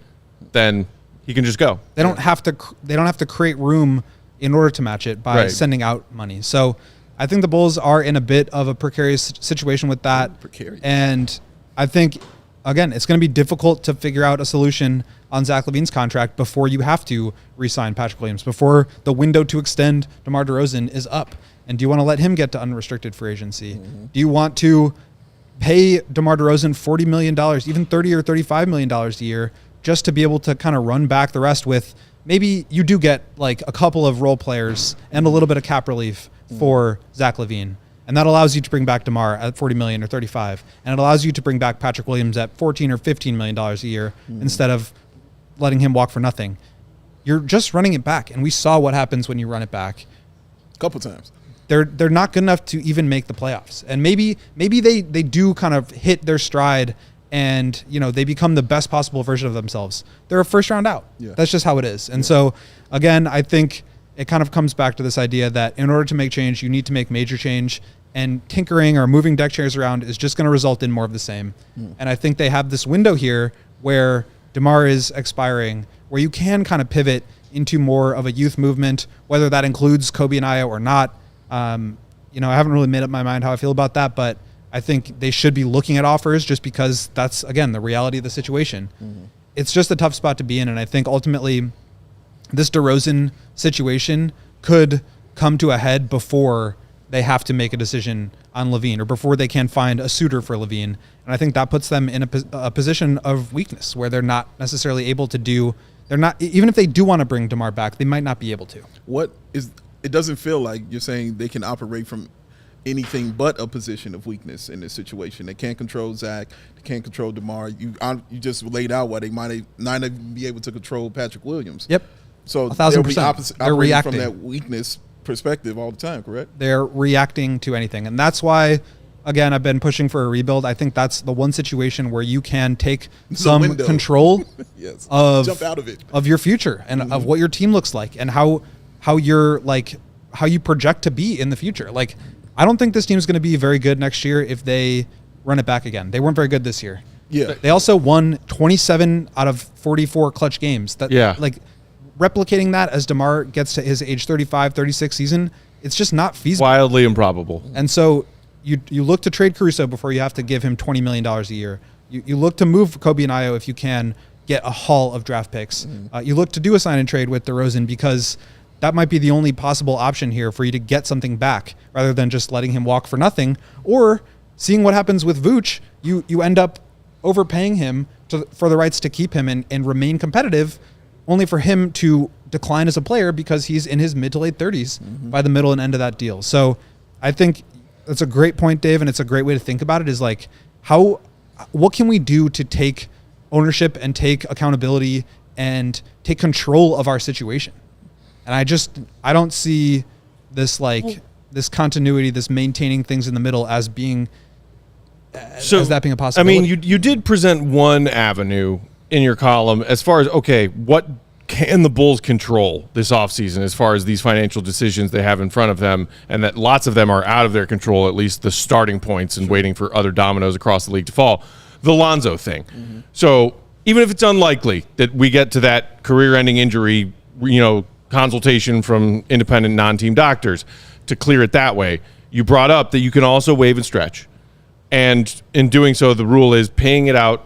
then he can just go. They don't have to create room in order to match it by sending out money. So I think the Bulls are in a bit of a precarious situation with that. Precarious. And I think, again, it's going to be difficult to figure out a solution on Zach LaVine's contract before you have to re-sign Patrick Williams, before the window to extend DeMar DeRozan is up. And do you want to let him get to unrestricted free agency? Do you want to pay DeMar DeRozan $40 million, even $30 or $35 million a year, just to be able to kind of run back the rest with maybe you do get a couple of role players and a little bit of cap relief for Zach LaVine. And that allows you to bring back DeMar at $40 million or $35. And it allows you to bring back Patrick Williams at $14 or $15 million a year instead of letting him walk for nothing. You're just running it back. And we saw what happens when you run it back. A couple times. They're not good enough to even make the playoffs. And maybe they do kind of hit their stride and, they become the best possible version of themselves. They're a first round out. Yeah. That's just how it is. And so, again, I think it kind of comes back to this idea that in order to make change, you need to make major change. And tinkering or moving deck chairs around is just going to result in more of the same. And I think they have this window here where DeMar is expiring, where you can kind of pivot into more of a youth movement, whether that includes Kobe and Aya or not. I haven't really made up my mind how I feel about that, but I think they should be looking at offers just because that's, again, the reality of the situation. It's just a tough spot to be in, and I think ultimately this DeRozan situation could come to a head before they have to make a decision on LaVine or before they can find a suitor for LaVine. And I think that puts them in a position of weakness where they're not necessarily able to even if they do want to bring DeMar back, they might not be able to. It doesn't feel like you're saying they can operate from anything but a position of weakness in this situation. They can't control Zach. They can't control DeMar. You just laid out why they might not even be able to control Patrick Williams. Yep. So 1,000%. They're reacting from that weakness perspective all the time, correct? They're reacting to anything. And that's why, again, I've been pushing for a rebuild. I think that's the one situation where you can take some control yes. of jump out of it, of your future and of what your team looks like and how you project to be in the future. I don't think this team's going to be very good next year if they run it back again. They weren't very good this year. Yeah. They also won 27 out of 44 clutch games. Replicating that as DeMar gets to his age 35, 36 season, it's just not feasible. Wildly improbable. And so you look to trade Caruso before you have to give him $20 million a year. You look to move Kobe and Io if you can get a haul of draft picks. You look to do a sign and trade with DeRozan because that might be the only possible option here for you to get something back rather than just letting him walk for nothing. Or seeing what happens with Vooch, you end up overpaying him for the rights to keep him and remain competitive, only for him to decline as a player because he's in his mid to late 30s by the middle and end of that deal. So I think that's a great point, Dave, and it's a great way to think about it is what can we do to take ownership and take accountability and take control of our situation? And I don't see this this continuity, this maintaining things in the middle as being as that being a possibility. I mean, you did present one avenue in your column as far as, okay, what can the Bulls control this offseason as far as these financial decisions they have in front of them, and that lots of them are out of their control, at least the starting points, and waiting for other dominoes across the league to fall. The Lonzo thing. Mm-hmm. So even if it's unlikely that we get to that career-ending injury, consultation from independent non-team doctors to clear it that way, you brought up that you can also waive and stretch. And in doing so, the rule is paying it out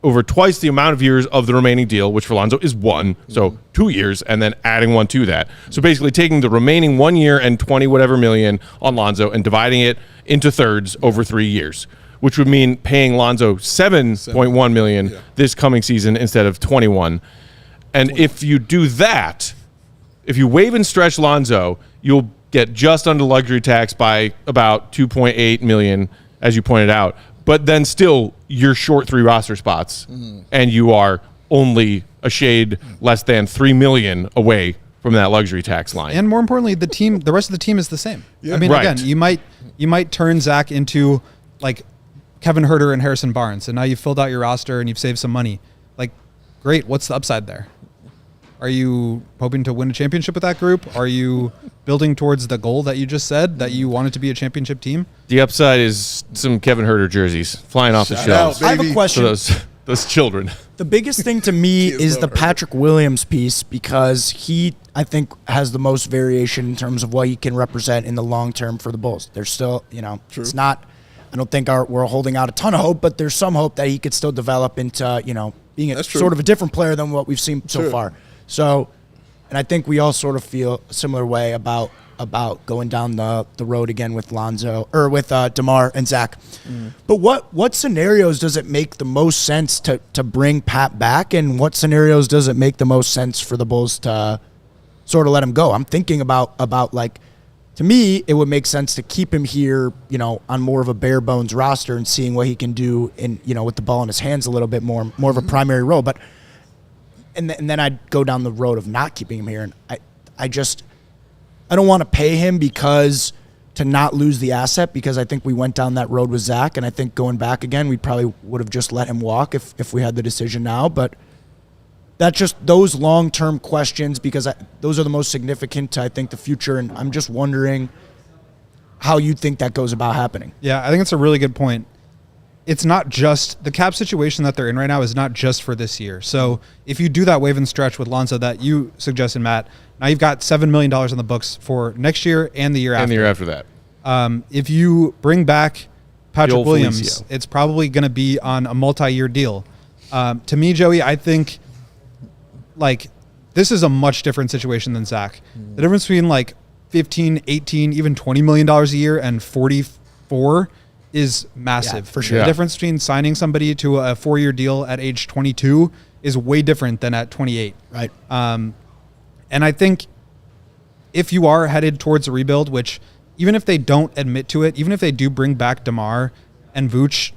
over twice the amount of years of the remaining deal, which for Lonzo is 1, so 2 years, and then adding 1 to that. So basically taking the remaining 1 year and 20 whatever million on Lonzo and dividing it into thirds over 3 years, which would mean paying Lonzo 7.1 million this coming season instead of 21. And if you do that, if you waive and stretch Lonzo, you'll get just under luxury tax by about 2.8 million, as you pointed out. But then still, you're short 3 roster spots, and you are only a shade less than 3 million away from that luxury tax line. And more importantly, the rest of the team is the same. Yeah. I mean, Right. again, you might turn Zach into like Kevin Huerter and Harrison Barnes, and now you've filled out your roster and you've saved some money. Like, great. What's the upside there? Are you hoping to win a championship with that group? Are you building towards the goal that you just said, that you wanted to be a championship team? The upside is some Kevin Huerter jerseys flying off the Shout shelves out, I have a baby. question. for those children. The biggest thing to me Kids is the love her. Patrick Williams piece, because he, I think, has the most variation in terms of what he can represent in the long term for the Bulls. There's still, it's not, I don't think we're holding out a ton of hope, but there's some hope that he could still develop into, being That's true. sort of a different player than what we've seen so Sure. far. So, and I think we all sort of feel a similar way about going down the road again with Lonzo, or with DeMar and Zach. But what scenarios does it make the most sense to bring Pat back, and what scenarios does it make the most sense for the Bulls to sort of let him go? I'm thinking about like, to me, it would make sense to keep him here, on more of a bare bones roster and seeing what he can do with the ball in his hands a little bit more of a primary role. But and then I'd go down the road of not keeping him here, and I don't want to pay him because to not lose the asset, because I think we went down that road with Zach, and I think going back again, we probably would have just let him walk if we had the decision now. But that's just those long-term questions, because those are the most significant to, I think, the future, and I'm just wondering how you think that goes about happening. Yeah, I think it's a really good point. It's not just the cap situation that they're in right now is not just for this year. So if you do that wave and stretch with Lonzo that you suggested, Matt, now you've got $7 million on the books for next year and the year after. And the year after that. If you bring back Patrick old Williams, Felicio. it's probably going to be on a multi-year deal. To me, Joey, I think this is a much different situation than Zach. The difference between 15, 18, even $20 million a year and 44 is massive. Yeah, for sure. The Yeah. difference between signing somebody to a 4-year deal at age 22 is way different than at 28. Right. And I think if you are headed towards a rebuild, which even if they don't admit to it, even if they do bring back DeMar and Vooch,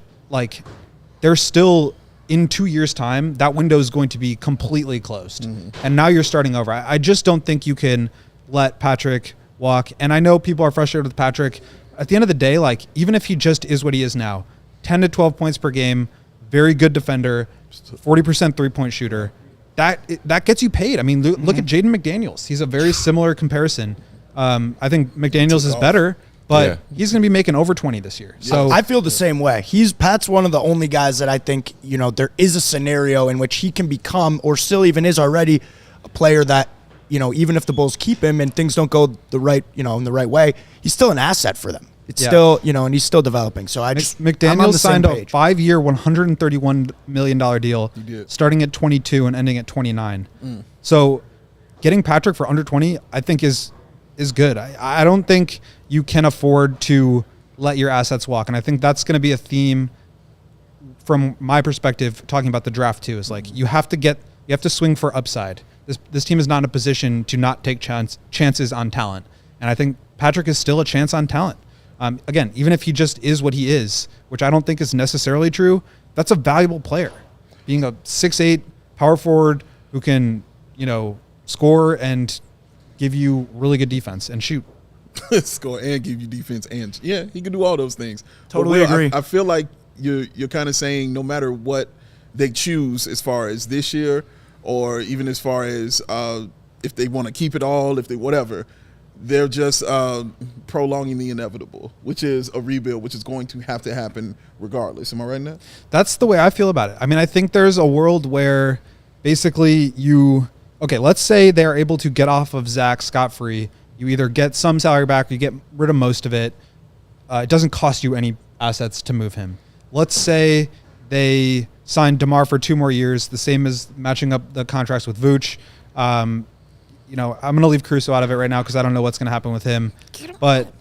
they're still in 2 years' time, that window is going to be completely closed. Mm-hmm. And now you're starting over. I just don't think you can let Patrick walk. And I know people are frustrated with Patrick. At the end of the day, even if he just is what he is now, 10 to 12 points per game, very good defender, 40% three-point shooter, that gets you paid. I mean, look at Jaden McDaniels. He's a very similar comparison. I think McDaniels is better, but he's going to be making over 20 this year. So I feel the same way. Pat's one of the only guys that I think, there is a scenario in which he can become, or still even is already, a player that, even if the Bulls keep him and things don't go the right, in the right way, he's still an asset for them. It's still, and he's still developing. So I'm on McDaniels the same signed a page. 5-year, $131 million deal, starting at 22 and ending at 29. So getting Patrick for under 20, I think is good. I don't think you can afford to let your assets walk. And I think that's going to be a theme from my perspective, talking about the draft too, is you have to swing for upside. This team is not in a position to not take chances on talent. And I think Patrick is still a chance on talent. Again, even if he just is what he is, which I don't think is necessarily true, that's a valuable player. Being a 6'8" power forward who can, score and give you really good defense and shoot. Score and give you defense, and he can do all those things. Totally But Will, agree. I feel like you're kind of saying no matter what they choose as far as this year or even as far as if they want to keep it all, if they whatever. They're just prolonging the inevitable, which is a rebuild, which is going to have to happen regardless. Am I right in that? That's the way I feel about it. I mean, I think there's a world where basically let's say they're able to get off of Zach scot-free. You either get some salary back or you get rid of most of it. It doesn't cost you any assets to move him. Let's say they sign DeMar for 2 more years, the same as matching up the contracts with Vooch. I'm going to leave Caruso out of it right now because I don't know what's going to happen with him. But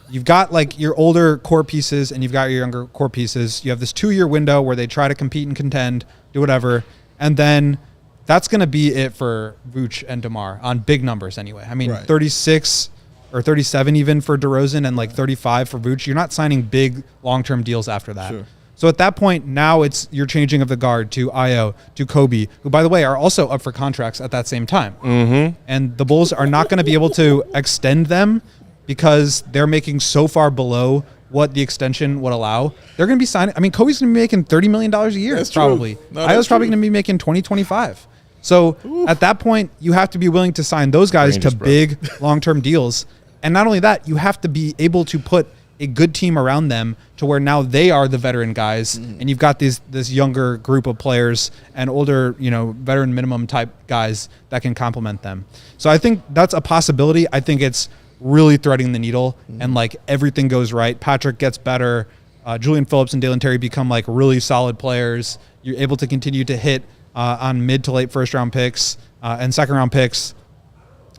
you've got like your older core pieces and you've got your younger core pieces. You have this 2-year window where they try to compete and contend, do whatever. And then that's going to be it for Vooch and DeMar on big numbers anyway. I mean, 36 or 37 even for DeRozan and like 35 for Vooch. You're not signing big long-term deals after that. Sure. So at that point, now it's you're changing of the guard to Io, to Kobe, who, by the way, are also up for contracts at that same time. Mm-hmm. And the Bulls are not going to be able to extend them because they're making so far below what the extension would allow. They're going to be signing. I mean, Kobe's going to be making $30 million a year, that's probably. No, Io's probably going to be making 20, 25. So at that point, you have to be willing to sign those guys to big long-term deals. And not only that, you have to be able to put a good team around them to where now they are the veteran guys, and you've got this younger group of players and older, veteran minimum type guys that can complement them. So I think that's a possibility. I think it's really threading the needle, and like everything goes right. Patrick gets better. Julian Phillips and Dalen Terry become like really solid players. You're able to continue to hit on mid to late first round picks and second round picks.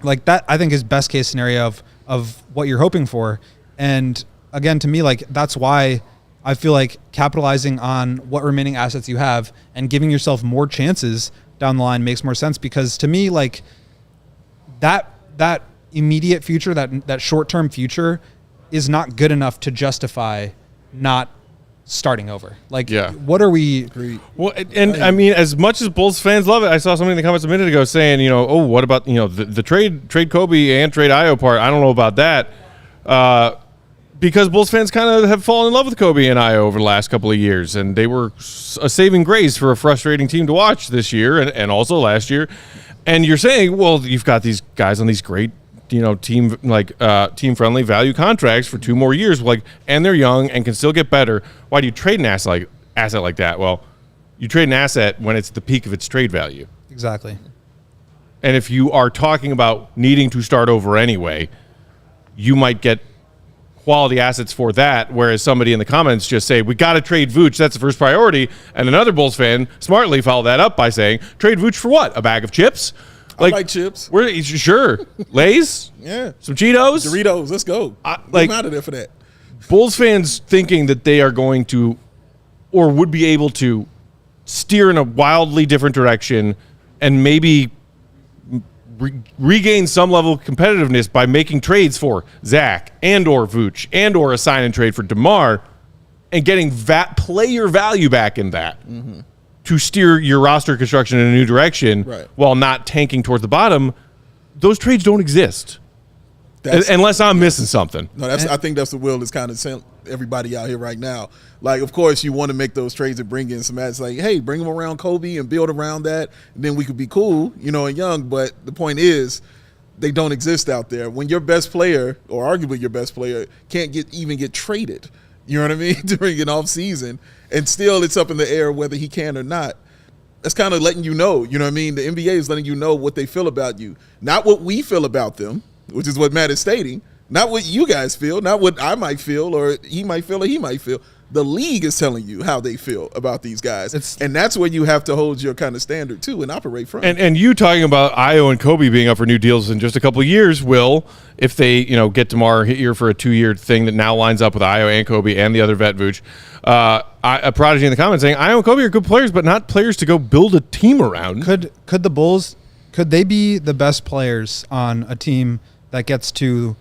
Like that, I think is best case scenario of what you're hoping for. And again, to me, like that's why I feel like capitalizing on what remaining assets you have and giving yourself more chances down the line makes more sense, because to me, like that immediate future, that short-term future is not good enough to justify not starting over. Like, what are we? Well, and I mean, as much as Bulls fans love it, I saw something in the comments a minute ago saying, what about, the trade Kobe and trade Io part? I don't know about that. Because Bulls fans kind of have fallen in love with Kobe and Io over the last couple of years, and they were a saving grace for a frustrating team to watch this year and also last year. And you're saying, well, you've got these guys on these great, team-friendly value contracts for 2 more years, and they're young and can still get better. Why do you trade an asset like that? Well, you trade an asset when it's the peak of its trade value. Exactly. And if you are talking about needing to start over anyway, you might get quality assets for that, whereas somebody in the comments just say, we got to trade Vooch, that's the first priority, and another Bulls fan smartly followed that up by saying, trade Vooch for what? A bag of chips? I like chips. Sure. Lay's? Yeah. Some Cheetos? Doritos, let's go. I'm out of there for that. Bulls fans thinking that they are going to or would be able to steer in a wildly different direction and maybe regain some level of competitiveness by making trades for Zach and or Vooch and or a sign and trade for DeMar and getting player value back in that to steer your roster construction in a new direction while not tanking towards the bottom. Those trades don't exist unless I'm missing something. No, I think that's the will that's kind of sent everybody out here right now. Like, of course, you want to make those trades and bring in some ads like, hey, bring them around Kobe and build around that, and then we could be cool, and young. But the point is, they don't exist out there. When your best player, or arguably your best player, can't even get traded, you know what I mean, during an offseason, and still it's up in the air whether he can or not. That's kind of letting you know what I mean? The NBA is letting you know what they feel about you. Not what we feel about them, which is what Matt is stating. Not what you guys feel, not what I might feel or he might feel or he might feel. The league is telling you how they feel about these guys. And that's where you have to hold your kind of standard, too, and operate from. And you talking about Io and Kobe being up for new deals in just a couple of years, Will, if they get DeMar here for a 2-year thing that now lines up with Io and Kobe and the other vet Vooch. A prodigy in the comments saying, Io and Kobe are good players, but not players to go build a team around. Could the Bulls, could they be the best players on a team that gets to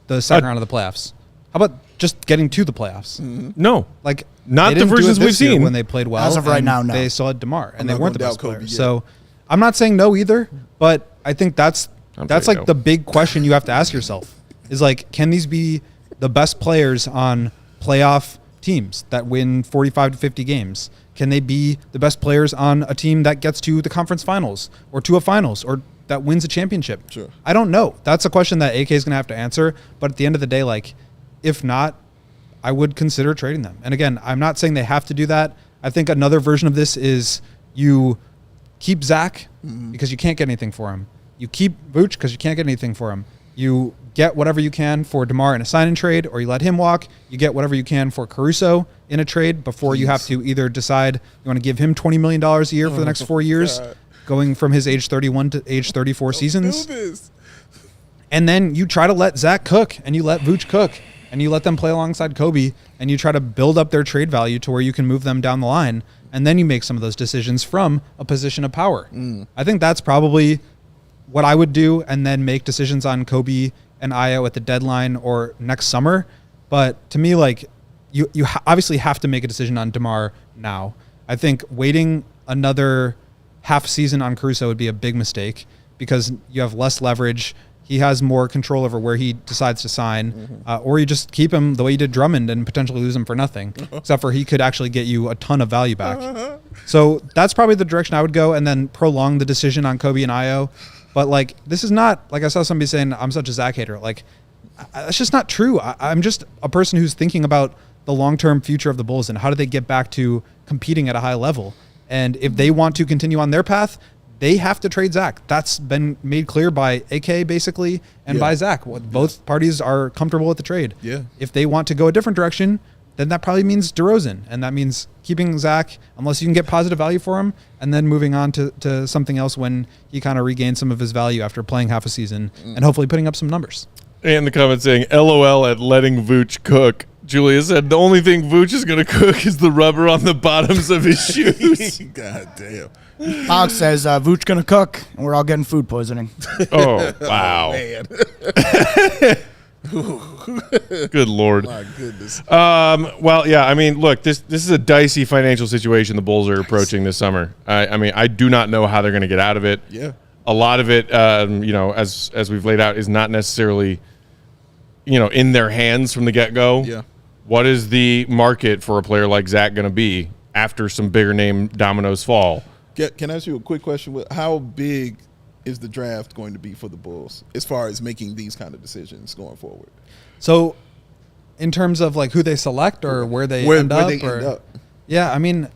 the second round of the playoffs? How about just getting to the playoffs? No. Like, not the versions we've seen when they played well. As of right now, no. They still had DeMar, and they weren't the best players. Kobe, So I'm not saying no either, but I think that's like no. the big question you have to ask yourself is like, can these be the best players on playoff teams that win 45 to 50 games? Can they be the best players on a team that gets to the conference finals or to a finals or that wins a championship? Sure. I don't know. That's a question that AK is going to have to answer. But at the end of the day, like, if not, I would consider trading them. And again, I'm not saying they have to do that. I think another version of this is you keep Zach because you can't get anything for him. You keep Vooch because you can't get anything for him. You get whatever you can for DeMar in a sign and trade, or you let him walk. You get whatever you can for Caruso in a trade before you have to either decide you want to give him $20 million a year for the next 4 years, going from his age 31 to age 34 seasons. Do this. And then you try to let Zach cook, and you let Vooch cook, and you let them play alongside Kobe, and you try to build up their trade value to where you can move them down the line, and then you make some of those decisions from a position of power. I think that's probably what I would do, and then make decisions on Kobe and Ayo at the deadline or next summer. But to me, like, you obviously have to make a decision on DeMar now. I think waiting another half season on Caruso would be a big mistake because you have less leverage. He has more control over where he decides to sign, or you just keep him the way you did Drummond and potentially lose him for nothing, except for he could actually get you a ton of value back. So that's probably the direction I would go, and then prolong the decision on Kobe and Ayo. But, like, this is not, like I saw somebody saying, I'm such a Zach hater. Like, that's just not true. I'm just a person who's thinking about the long-term future of the Bulls and how do they get back to competing at a high level. And if they want to continue on their path, they have to trade Zach. That's been made clear by AK, basically, and by Zach. Both parties are comfortable with the trade. Yeah. If they want to go a different direction, then that probably means DeRozan. And that means keeping Zach, unless you can get positive value for him, and then moving on to something else when he kind of regains some of his value after playing half a season and hopefully putting up some numbers. And the comment saying, LOL at letting Vooch cook. Julia said, the only thing Vooch is going to cook is the rubber on the bottoms of his shoes. God damn. Alex says, Vooch going to cook, and we're all getting food poisoning. Oh, wow. Man. Good Lord. My goodness. Well, yeah, I mean, look, this is a dicey financial situation the Bulls are approaching this summer. I mean, I do not know how they're going to get out of it. Yeah. A lot of it, as we've laid out, is not necessarily, in their hands from the get-go. Yeah. What is the market for a player like Zach going to be after some bigger name dominoes fall? Can I ask you a quick question? How big is the draft going to be for the Bulls as far as making these kind of decisions going forward? So in terms of, like, who they select or where they end up? Yeah, I mean,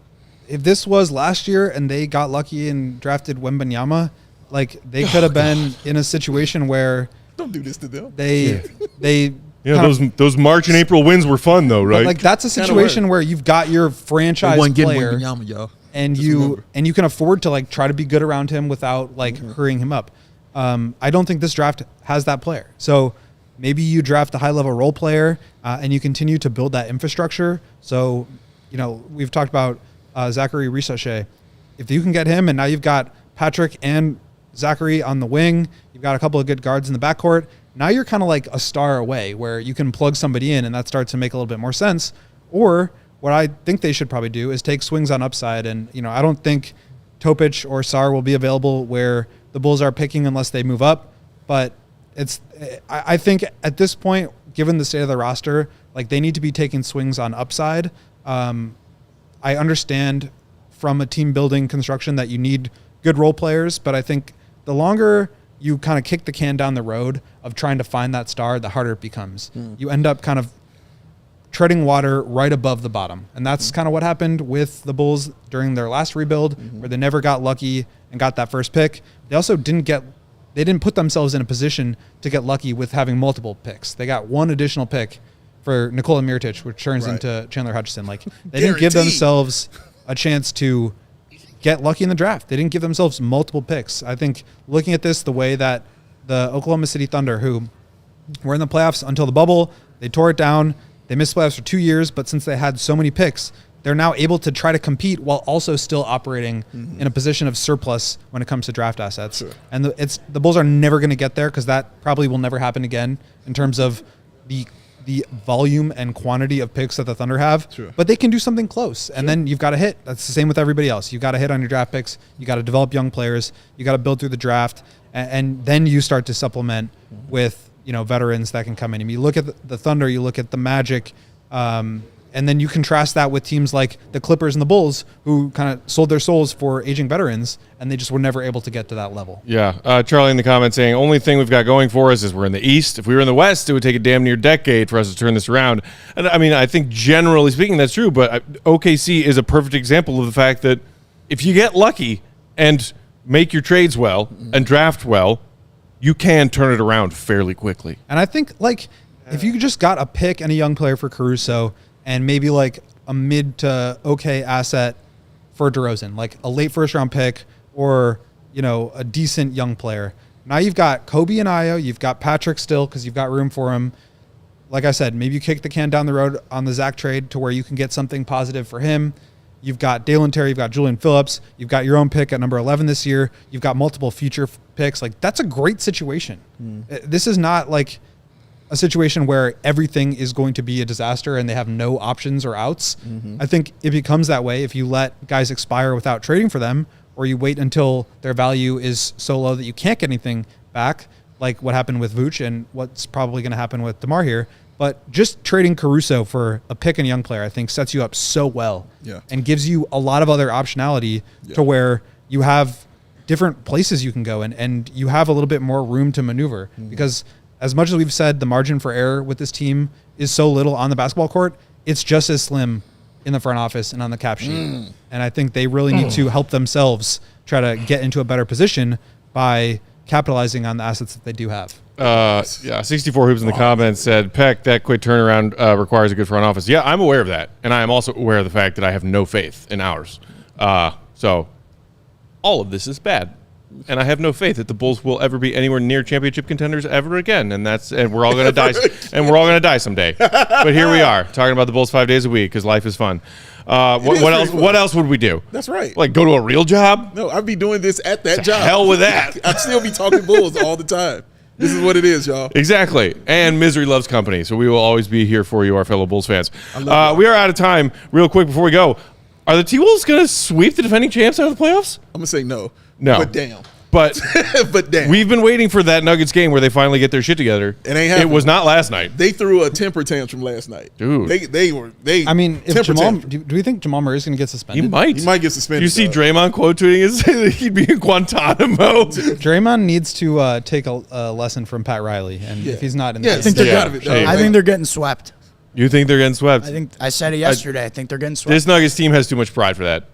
if this was last year and they got lucky and drafted Wembanyama, like, they could have been in a situation where Don't do this to them. they those March and April wins were fun, though, right? like, that's a situation where you've got your franchise player Wembanyama, y'all. and you can afford to, like, try to be good around him without, like, hurrying him up. I don't think this draft has that player. So maybe you draft a high-level role player and you continue to build that infrastructure. So, we've talked about Zachary Risachet. If you can get him, and now you've got Patrick and Zachary on the wing, you've got a couple of good guards in the backcourt. Now you're kind of like a star away where you can plug somebody in, and that starts to make a little bit more sense. Or what I think they should probably do is take swings on upside. And, I don't think Topic or Sarr will be available where the Bulls are picking unless they move up. But I think at this point, given the state of the roster, like, they need to be taking swings on upside. I understand from a team building construction that you need good role players, but I think the longer you kind of kick the can down the road of trying to find that star, the harder it becomes. You end up kind of treading water right above the bottom. And that's kind of what happened with the Bulls during their last rebuild, where they never got lucky and got that first pick. They also didn't put themselves in a position to get lucky with having multiple picks. They got one additional pick for Nikola Mirotic, which turns into Chandler Hutchison. Like, they didn't give themselves a chance to get lucky in the draft. They didn't give themselves multiple picks. I think looking at this, the way that the Oklahoma City Thunder, who were in the playoffs until the bubble, they tore it down. They missed playoffs for 2 years, but since they had so many picks, they're now able to try to compete while also still operating in a position of surplus when it comes to draft assets. Sure. And the Bulls are never going to get there because that probably will never happen again in terms of the volume and quantity of picks that the Thunder have. Sure. But they can do something close, and then you've got to hit. That's the same with everybody else. You've got to hit on your draft picks. You got to develop young players. You got to build through the draft, and then you start to supplement with veterans that can come in. And you look at the Thunder, you look at the Magic, and And then you contrast that with teams like the Clippers and the Bulls, who kind of sold their souls for aging veterans, and they just were never able to get to that level. Yeah. Charlie in the comments saying, only thing we've got going for us is we're in the East. If we were in the West, it would take a damn near decade for us to turn this around. And I mean, I think generally speaking, that's true, but OKC is a perfect example of the fact that if you get lucky and make your trades well and draft well, you can turn it around fairly quickly. And I think, like, if you just got a pick and a young player for Caruso and maybe, like, a mid to okay asset for DeRozan, like a late first-round pick or, you know, a decent young player. Now you've got Kobe and Ayo. You've got Patrick still because you've got room for him. Like I said, maybe you kick the can down the road on the Zach trade to where you can get something positive for him. You've got Dalen Terry, you've got Julian Phillips, you've got your own pick at number 11 this year. You've got multiple future picks. Like, that's a great situation. This is not like a situation where everything is going to be a disaster and they have no options or outs. I think it becomes that way if you let guys expire without trading for them, or you wait until their value is so low that you can't get anything back, like what happened with Vooch and what's probably going to happen with DeMar here. But just trading Caruso for a pick and young player, I think, sets you up so well and gives you a lot of other optionality to where you have different places you can go and you have a little bit more room to maneuver. Because as much as we've said the margin for error with this team is so little on the basketball court, it's just as slim in the front office and on the cap sheet. And I think they really need to help themselves try to get into a better position by capitalizing on the assets that they do have. 64 Hoops in the comments said, Peck, that quick turnaround requires a good front office. Yeah, I'm aware of that. And I am also aware of the fact that I have no faith in ours. So all of this is bad. And I have no faith that the Bulls will ever be anywhere near championship contenders ever again. And we're all going to die. And we're all going to die someday. But here we are talking about the Bulls 5 days a week because life is fun. What else would we do? That's right. Like go to a real job? No, I'd be doing this at that job. Hell with that. I'd still be talking Bulls all the time. This is what it is, y'all. Exactly. And misery loves company. So we will always be here for you, our fellow Bulls fans. We are out of time. Real quick before we go, are the T-Wolves going to sweep the defending champs out of the playoffs? I'm going to say no. No. But damn. But but damn. We've been waiting for that Nuggets game where they finally get their shit together. It ain't happening. It was not last night. They threw a temper tantrum last night. Dude. I mean, if do we think Jamal Murray's going to get suspended? He might. He might get suspended. You see Draymond quote tweeting he'd be in Guantanamo. Draymond needs to take a lesson from Pat Riley. And if he's not in I think they're getting swept. You think they're getting swept? I said it yesterday. I think they're getting swept. This Nuggets team has too much pride for that.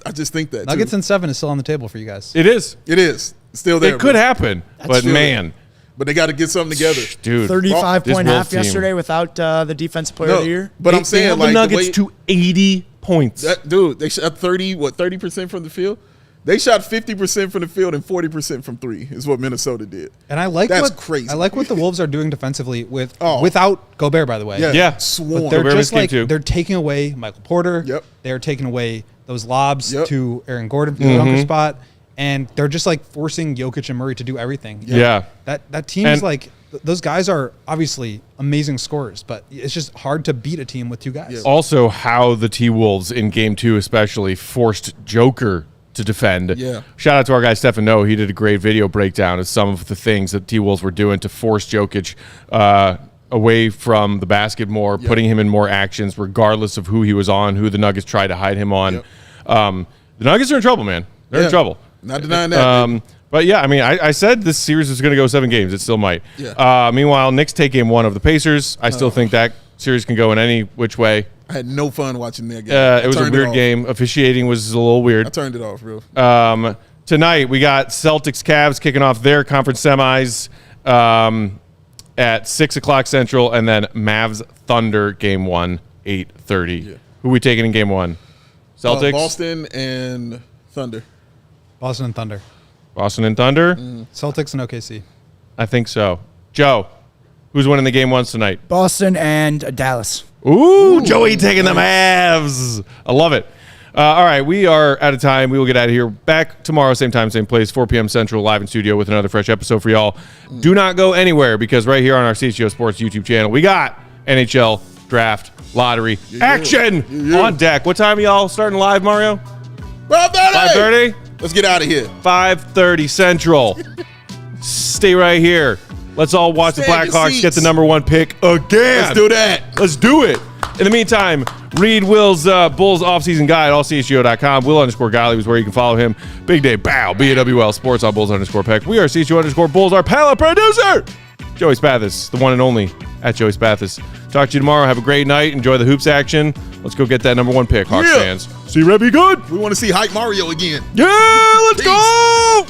I just think that Nuggets in 7 is still on the table for you guys. It is. It is. It's still there. It could happen, but man. But they got to get something together. Dude. 35-point half yesterday without the defensive player of the year. But I'm saying, held the Nuggets to 80 points. They shot 30% from the field? They shot 50% from the field and 40% from three is what Minnesota did. And I like crazy. I like what the Wolves are doing defensively without Gobert, by the way. Yeah. Swarm. But they're just like they're taking away Michael Porter. Yep. They're taking away those lobs to Aaron Gordon for the dunker spot. And they're just like forcing Jokic and Murray to do everything. Yeah. That team is like, those guys are obviously amazing scorers, but it's just hard to beat a team with two guys. Yeah. Also, how the T-Wolves in game 2 especially forced Joker to defend. Yeah. Shout out to our guy Stefan Noe. He did a great video breakdown of some of the things that T-Wolves were doing to force Jokic away from the basket more, putting him in more actions regardless of who he was on, who the Nuggets tried to hide him on. The Nuggets are in trouble, man. They're in trouble. Not denying that. But yeah, I mean, I said this series was going to go 7 games. It still might. Yeah. Meanwhile, Knicks take game 1 of the Pacers. I still think that series can go in any which way. I had no fun watching that game. It was a weird game. Officiating was a little weird. I turned it off, bro. Tonight, we got Celtics-Cavs kicking off their conference semis at 6 o'clock Central, and then Mavs-Thunder game 1, 8:30. Yeah. Who are we taking in game 1? Celtics? Boston and Thunder. Boston and Thunder. Boston and Thunder? Celtics and OKC. I think so. Joe, who's winning the game 1s tonight? Boston and Dallas. Ooh, Joey taking the Mavs. I love it. All right, we are out of time. We will get out of here. Back tomorrow, same time, same place, 4 p.m. Central, live in studio with another fresh episode for y'all. Do not go anywhere because right here on our CHGO Sports YouTube channel, we got NHL Draft Lottery action on deck. What time are y'all starting live, Mario? 5:30? Let's get out of here. 5:30 Central. Stay right here. Let's all watch the Blackhawks get the #1 pick again. Let's do that. Let's do it. In the meantime, read Will's Bulls offseason guide, allchgo.com. Will_Guiley was where you can follow him. Big day, bow, BAWL Sports on Bulls_Peck. We are CHGO_Bulls, our palette producer, Joey Spathis, the one and only at Joey Spathis. Talk to you tomorrow. Have a great night. Enjoy the hoops action. Let's go get that number 1 pick, Hawks fans. See Red be good. We want to see Hype Mario again. Yeah, let's go.